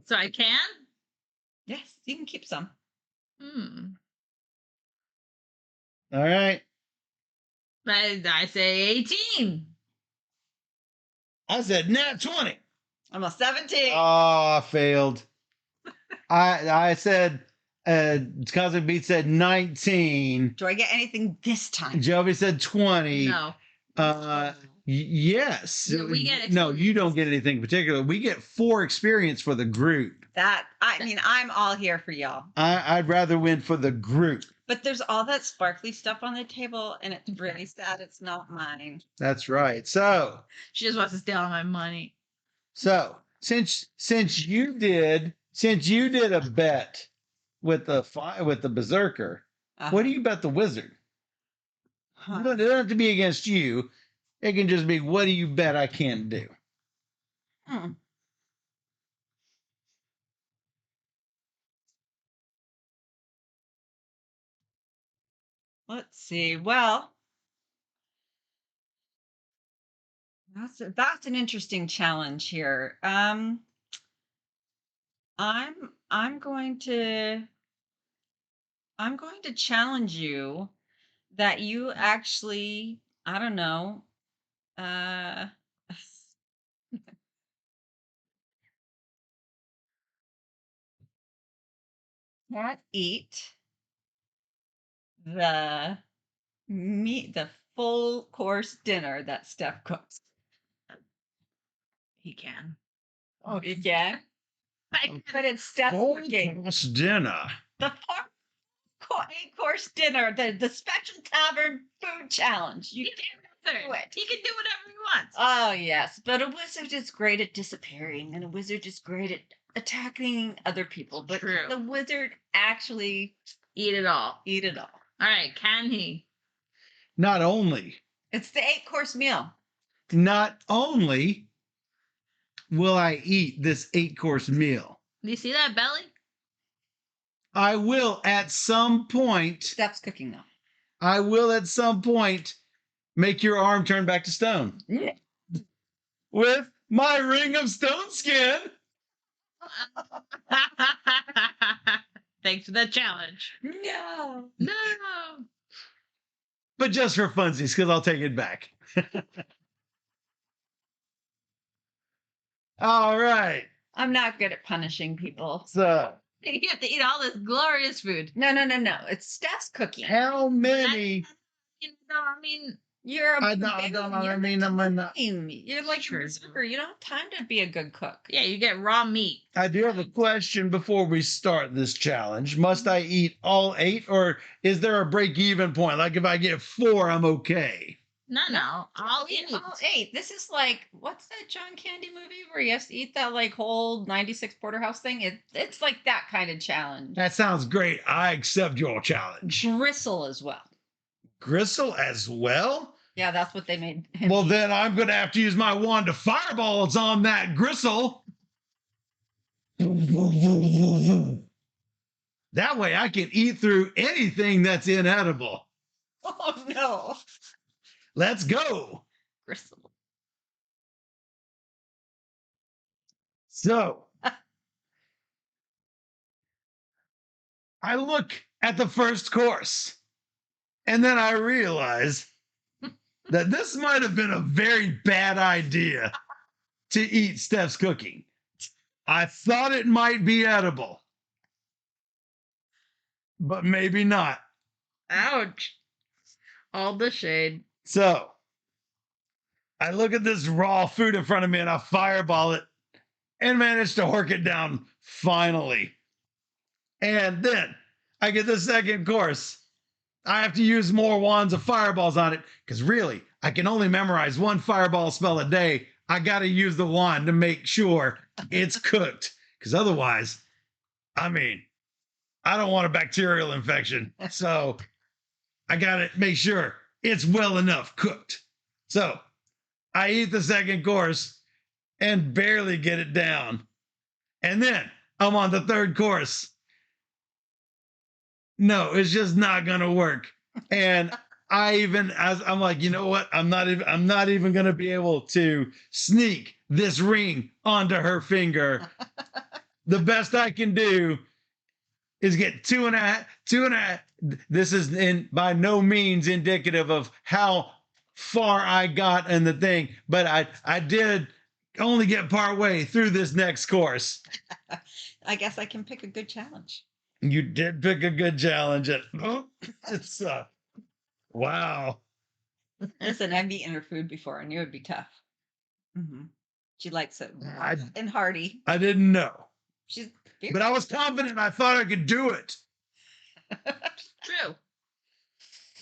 So I can? Yes, you can keep some. Hmm. All right. I say 18. I said nat 20. I'm a 17. Oh, I failed. I said Cosmic Beat said 19. Do I get anything this time? Jovi said 20. No. Yes. No, we get No, you don't experience. get anything particular. We get 4 experience for the group. I'm all here for y'all. I'd rather win for the group. But there's all that sparkly stuff on the table, and it's really sad it's not mine. That's right. So She just wants to steal all my money. since you did a bet with the berserker, what do you bet the wizard? Huh. It doesn't have to be against you. It can just be, what do you bet I can't do? Hmm. Let's see. Well, that's an interesting challenge here. I'm going to challenge you that you actually, I don't know, uh can't eat the the full course dinner that Steph cooks. He can. Oh, You can? But it's Steph's full cooking. course dinner. The 8-course dinner, the special tavern food challenge. You He can can do it. He can do whatever he wants. Oh, yes. But a wizard is great at disappearing, and a wizard is great at attacking other people. But True. the wizard actually Eat it all. eat it all. All right, can he? Not only It's the 8-course meal. will I eat this 8-course meal, Do you see that belly? I will at some point. Steph's cooking, though. I will at some point make your arm turn back to stone Yeah. with my ring of stone skin. Thanks for the challenge. No. No. But just for funsies, because I'll take it back. All right. I'm not good at punishing people. So, You have to eat all this glorious food. No. It's Steph's cooking. how many? I mean, You're a I don't mean, I'm not. You're like a Sure. berserker. You don't have time to be a good cook. yeah, you get raw meat. I do have a question before we start this challenge. Must I eat all 8, or is there a break-even point? Like if I get 4, I'm okay. No. I'll eat it. All 8. This is like, what's that John Candy movie where you have to eat that like whole 96 porterhouse thing? It's like that kind of challenge. That sounds great. I accept your challenge. Gristle as well. Gristle as well? Yeah, that's what they made him. Well, then I'm going to have to use my wand to fireballs on that gristle. That way I can eat through anything that's inedible. Oh no. Let's go. Gristle. So I look at the first course, and then I realize that this might have been a very bad idea to eat Steph's cooking. I thought it might be edible, but maybe not. Ouch. All the shade. So I look at this raw food in front of me and I fireball it and managed to hork it down finally. And then I get the second course. I have to use more wands of fireballs on it because really, I can only memorize one fireball spell a day. I got to use the wand to make sure it's cooked because otherwise, I mean, I don't want a bacterial infection. So I got to make sure it's well enough cooked. So I eat the second course and barely get it down. And then I'm on the third course. No, it's just not going to work. And I'm like, you know what? I'm not even going to be able to sneak this ring onto her finger. The best I can do is get two and a half. This is by no means indicative of how far I got in the thing, but I did only get part way through this next course. I guess I can pick a good challenge. You did pick a good challenge. It's wow. Listen, I've eaten her food before. I knew it'd be tough. Mm-hmm. She likes it and hearty. I didn't know. She's but I was confident. I thought I could do it. True.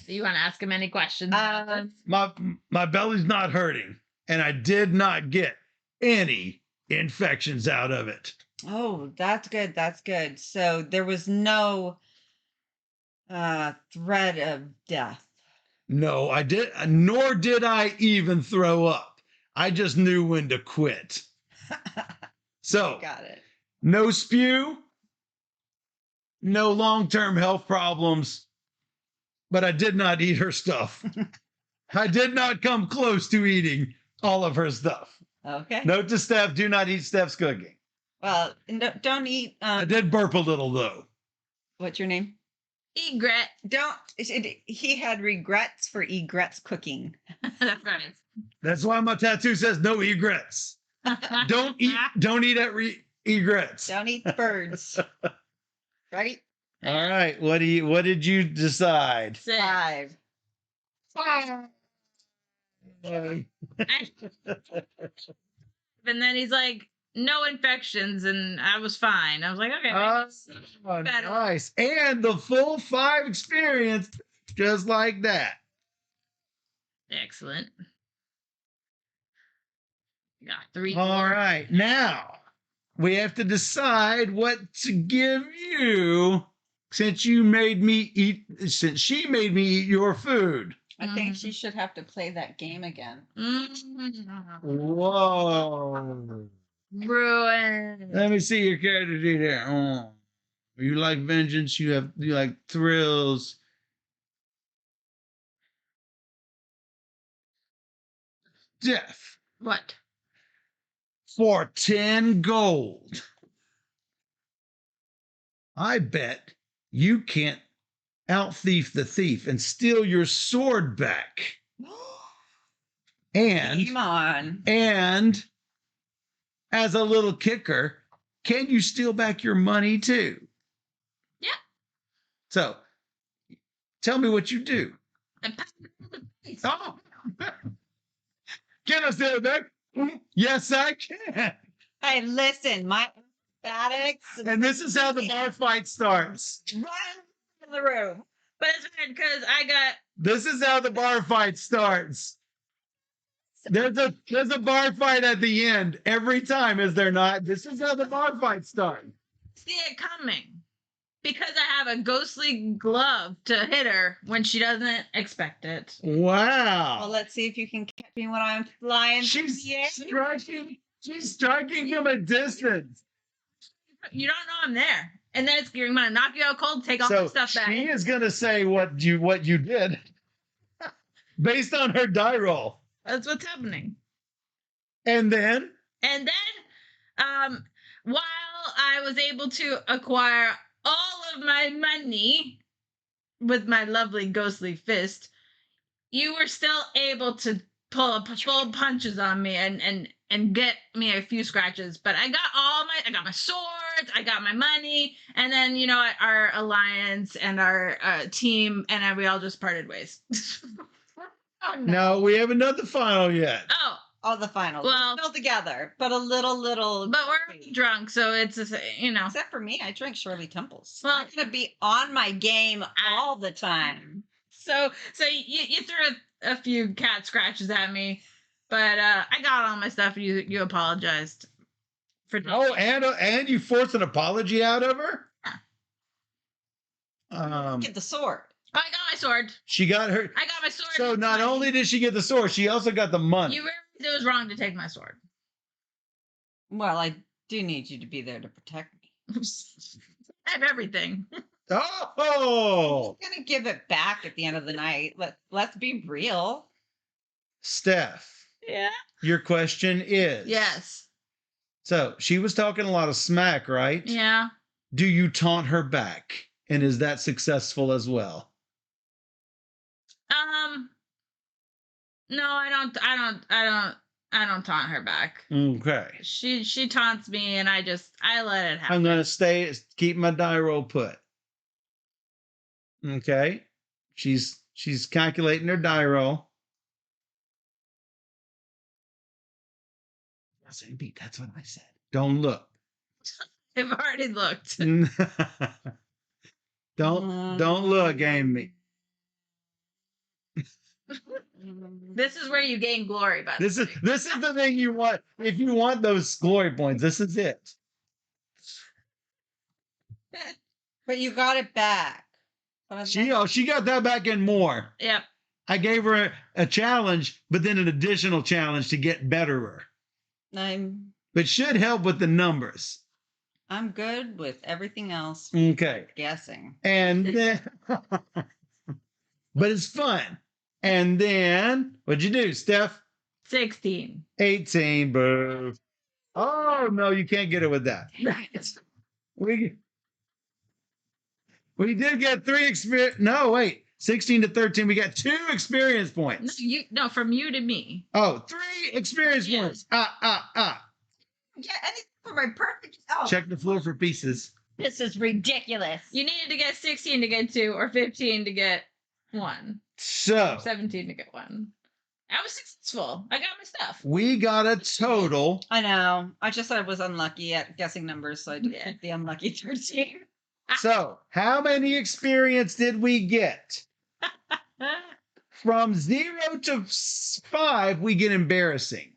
Do you want to ask him any questions? My belly's not hurting, and I did not get any infections out of it. Oh, that's good. That's good. So there was no threat of death. No, I did, nor did I even throw up. I just knew when to quit. So, got it. No spew, no long-term health problems, but I did not eat her stuff. I did not come close to eating all of her stuff. Okay. Note to Steph, do not eat Steph's cooking. Well, don't eat. I did burp a little, though. What's your name? Egret. He had regrets for Egret's cooking. That's right. That's why my tattoo says no egrets. Don't eat egrets. Don't eat birds. Right? All right. What did you decide? 5. And then he's like, no infections, and I was fine. I was like, okay. Nice. And the full 5 experience, just like that. Excellent. Got 3. All right. Now we have to decide what to give you since she made me eat your food. I think she should have to play that game again. Whoa. Ruin. Let me see your character sheet there. Oh. You like vengeance, you like thrills. Death. What? For 10 gold. I bet you can't out-thief the thief and steal your sword back. Come on. And as a little kicker, can you steal back your money too? Yeah. So, tell me what you do. Oh. Can I steal it back? Yes, I can. Hey, listen, my aesthetics. And this is how the bar fight starts. Run in the room. But it's weird because I got. This is how the bar fight starts. There's a bar fight at the end every time, is there not? This is how the bar fight starts. See it coming because I have a ghostly glove to hit her when she doesn't expect it. Wow. Well, let's see if you can catch me when I'm flying. She's striking him a distance. You don't know I'm there. And then you're going to knock you out cold, take all my stuff back. She is going to say what you did based on her die roll. That's what's happening. And then? While I was able to acquire all of my money with my lovely ghostly fist, you were still able to pull full punches on me and get me a few scratches. But I got my swords, I got my money, and then our alliance and our team, and we all just parted ways. Oh, no, we haven't done the final yet. Oh, all the finals. Well- We're still together, but a little. But we're drunk, so it's Except for me, I drink Shirley Temples. Well- I'm gonna be on my game all the time. So you threw a few cat scratches at me, but I got all my stuff. You apologized for. Oh, and you forced an apology out of her? Get the sword. I got my sword. She got her. I got my sword. So and not money. only did she get the sword, she also got the money. You realized it was wrong to take my sword. Well, I do need you to be there to protect me. I have everything. Oh, I'm gonna give it back at the end of the night. Let's be real. Steph, Yeah. your question is Yes. So she was talking a lot of smack, right? Yeah. Do you taunt her back? And is that successful as well? No, I don't taunt her back. Okay. She taunts me, and I let it happen. I'm gonna keep my die roll put. Okay. She's calculating her die roll. That's what I said. Don't look. I've already looked. don't look, Amy. This is where you gain glory, by the This is way. the thing you want. If you want those glory points, this is it. But you got it back. She got that back and more. Yep. I gave her a challenge, but then an additional challenge to get betterer. But should help with the numbers. I'm good with everything else. Okay. Guessing. And then, but it's fun. And then, what'd you do, Steph? 16. 18, boo. Oh, no, you can't get it with that. We did get 3 experience. No, wait. 16 to 13. We got 2 experience points. No, from you to me. Oh, 3 experience Yes. points. Yeah, anything for my perfect. Oh, Check the floor for pieces. this is ridiculous. You needed to get 16 to get 2, or 15 to get 1, So or 17 to get 1. I was successful. I got my stuff. we got a total. I know. I just said I was unlucky at guessing numbers, so I just Yeah. picked the unlucky 13. So how many experience did we get? From 0 to 5, we get embarrassing.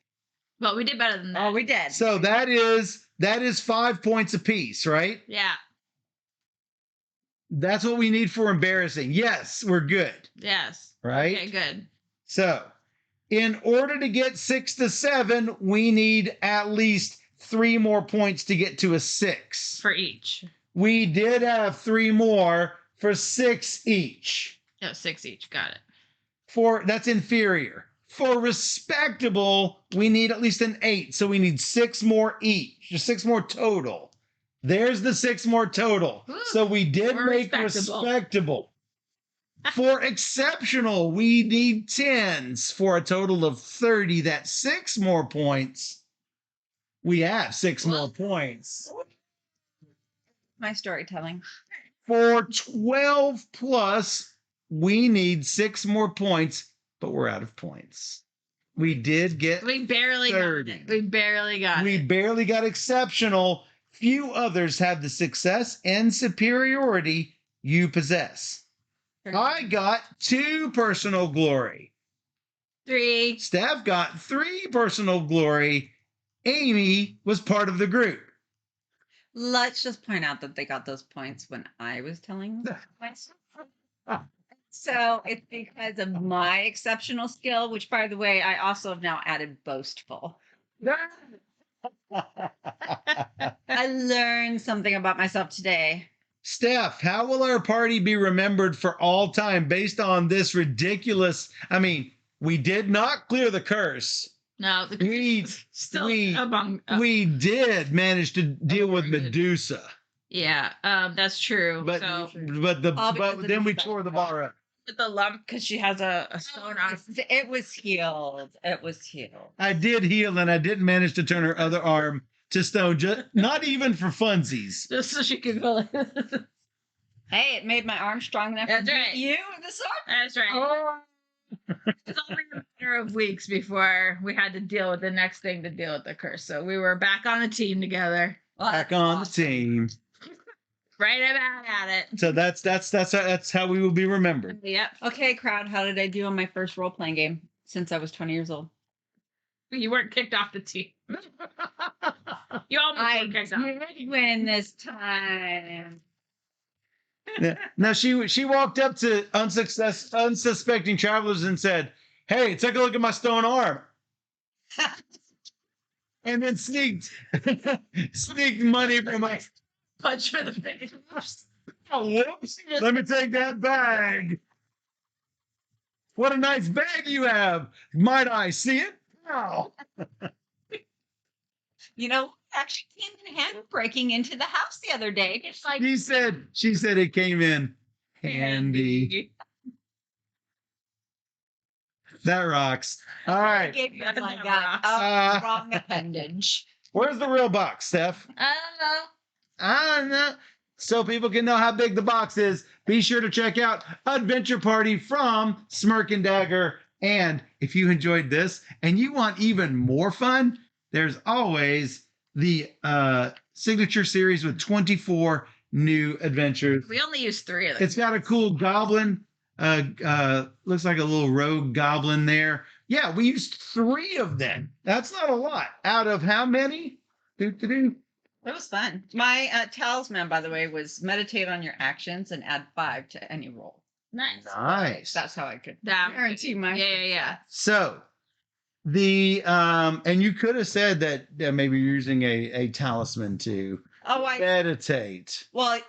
But we did better than that. Oh, we did. So that is 5 points apiece, right? Yeah. That's what we need for embarrassing. Yes, we're good, Yes. right? Okay, good. So, in order to get 6 to 7, we need at least 3 more points to get to a 6. For each. We did have 3 more for 6 each. Oh, 6 each. Got it. That's inferior. For respectable, we need at least an 8. So we need 6 more each, just 6 more total. There's the 6 more total. Woo, So we did we're make respectable. respectable. For exceptional, we need 10s for a total of 30. That's 6 more points. We have 6 more points. My storytelling. For 12 plus, we need 6 more points, but we're out of points. We did get We barely 30. got it. We barely got We it. barely got exceptional. Few others have the success and superiority you possess. I got 2 personal glory. 3. Steph got 3 personal glory. Amy was part of the group. Let's just point out that they got those points when I was telling them. So it's because of my exceptional skill, which, by the way, I also have now added boastful. I learned something about myself today. Steph, how will our party be remembered for all time based on this ridiculous? I mean, we did not clear the curse. No, the We still we- among. we did manage to deal with Overrated. Medusa, Yeah, that's true. but So All because of then we the tore the spectacle. bar up. with the lump, because she has a stone on. It was healed. It was healed. I did heal, and I didn't manage to turn her other arm to stone. Just not even for funsies. Just so she could go like Hey, it made my arm strong enough That's to beat right. you with the sword. That's right. Oh, It's all for your matter of weeks before we had to deal with the next thing to deal with the curse. So we were back on the team together. Back on the team. Right about at it. So that's how we will be remembered. Yep. Okay, crowd, how did I do on my first role playing game since I was 20 years old? You weren't kicked off the team. You almost I were kicked off. did win this time. Now she walked up to unsuspecting travelers and said, "Hey, take a look at my stone arm," and then sneaked money from my. Punch for the face. Oh, whoops! Let me take that bag. What a nice bag you have. Might I see it? Wow. You know, actually came in handy breaking into the house the other day. It's like She said it came in handy. That rocks. All I right. gave you That like never that rocks. wrong appendage. Where's the real box, Steph? I don't know. I don't know. So people can know how big the box is, be sure to check out Adventure Party from Smirk and Dagger. And if you enjoyed this and you want even more fun, there's always the signature series with 24 new adventures. We only used 3 of them. It's got a cool goblin. Looks like a little rogue goblin there. Yeah, we used 3 of them. That's not a lot. Out of how many? Doo-doo-doo. It was fun. My talisman, by the way, was meditate on your actions and add 5 to any roll. Nice. Nice. That's how I could That, guarantee my. yeah. So the and you could have said that maybe you're using a talisman to Oh, meditate. Well,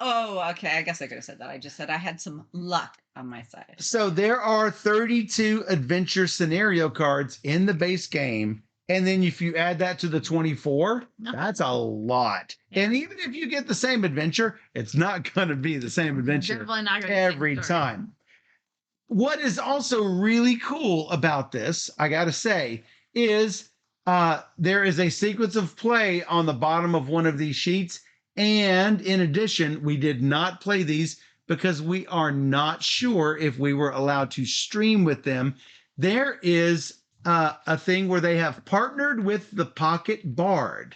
okay. I guess I could have said that. I just said I had some luck on my side. So there are 32 adventure scenario cards in the base game. And then if you add that to the 24, that's a lot. Yeah. And even if you get the same adventure, it's not going to be the same adventure Definitely not gonna be the same every story. time. What is also really cool about this, I got to say, is there is a sequence of play on the bottom of one of these sheets. And in addition, we did not play these because we are not sure if we were allowed to stream with them. There is a thing where they have partnered with the Pocket Bard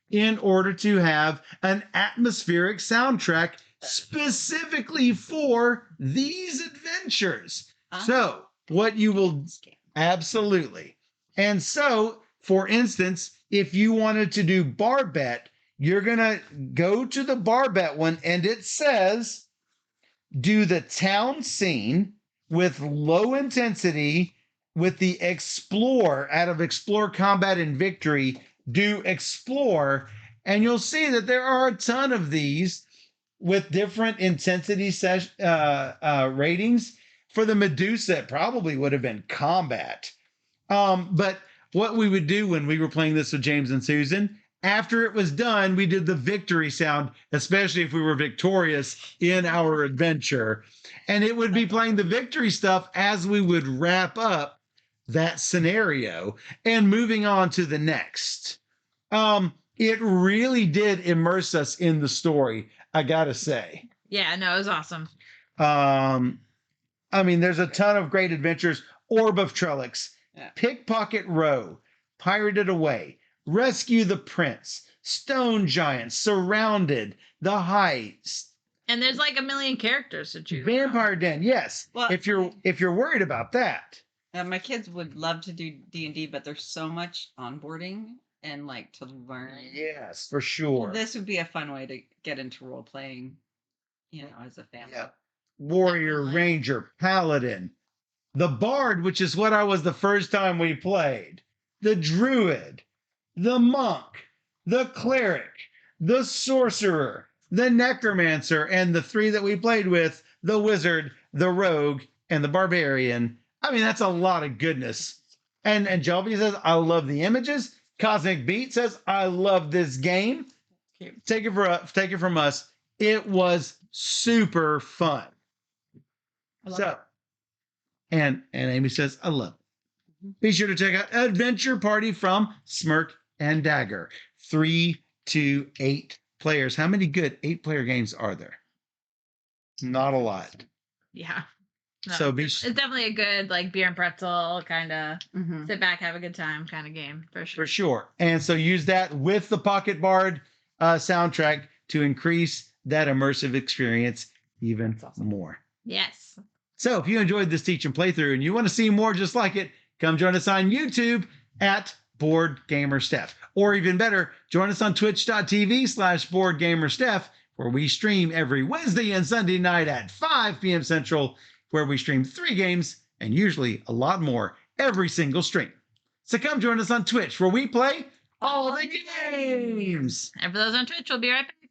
in order to have an atmospheric soundtrack specifically for these adventures. So what you will absolutely. And so, for instance, if you wanted to do bar bet, you're going to go to the bar bet one and it says, do the town scene with low intensity with the explore out of explore combat and victory, do explore. And you'll see that there are a ton of these with different intensity ratings. For the Medusa, it probably would have been combat. But what we would do when we were playing this with James and Susan, after it was done, we did the victory sound, especially if we were victorious in our adventure. And it would be playing the victory stuff as we would wrap up that scenario and moving on to the next. It really did immerse us in the story, I gotta say. Yeah, no, it was awesome. I mean, there's a ton of great adventures. Orb of Trellix, Yeah. Pickpocket Row, Pirated Away, Rescue the Prince, Stone Giants, Surrounded, The Heights, And there's like a million characters to choose. Vampire Den. Yes, Well, if you're worried about that. my kids would love to do D&D, but there's so much onboarding and like to learn. Yes, for sure. This would be a fun way to get into role playing, as a family. Yeah. Warrior, Definitely. Ranger, Paladin, the Bard, which is what I was the first time we played, the Druid, the Monk, the Cleric, the Sorcerer, the Necromancer, and the 3 that we played with, the Wizard, the Rogue, and the Barbarian. I mean, that's a lot of goodness. And Jelby says, I love the images. Cosmic Beat says, I love this game. Take it from us. It was super fun. I love So, it. and Amy says, I love it. Be sure to check out Adventure Party from Smirk and Dagger. 3 to 8 players. How many good 8-player games are there? Not a lot. Yeah. No, So it's definitely a good like beer and pretzel kind of Mhm. sit back, have a good time kind of game for for sure. sure. And so use that with the Pocket Bard soundtrack to increase that immersive experience even That's awesome. more. Yes. So if you enjoyed this teach and playthrough and you want to see more just like it, come join us on YouTube at Board Gamer Steph. Or even better, join us on twitch.tv/Board Gamer Steph, where we stream every Wednesday and Sunday night at 5 p.m. Central, where we stream 3 games and usually a lot more every single stream. So come join us on Twitch, where we play all the games. And for those on Twitch, we'll be right back.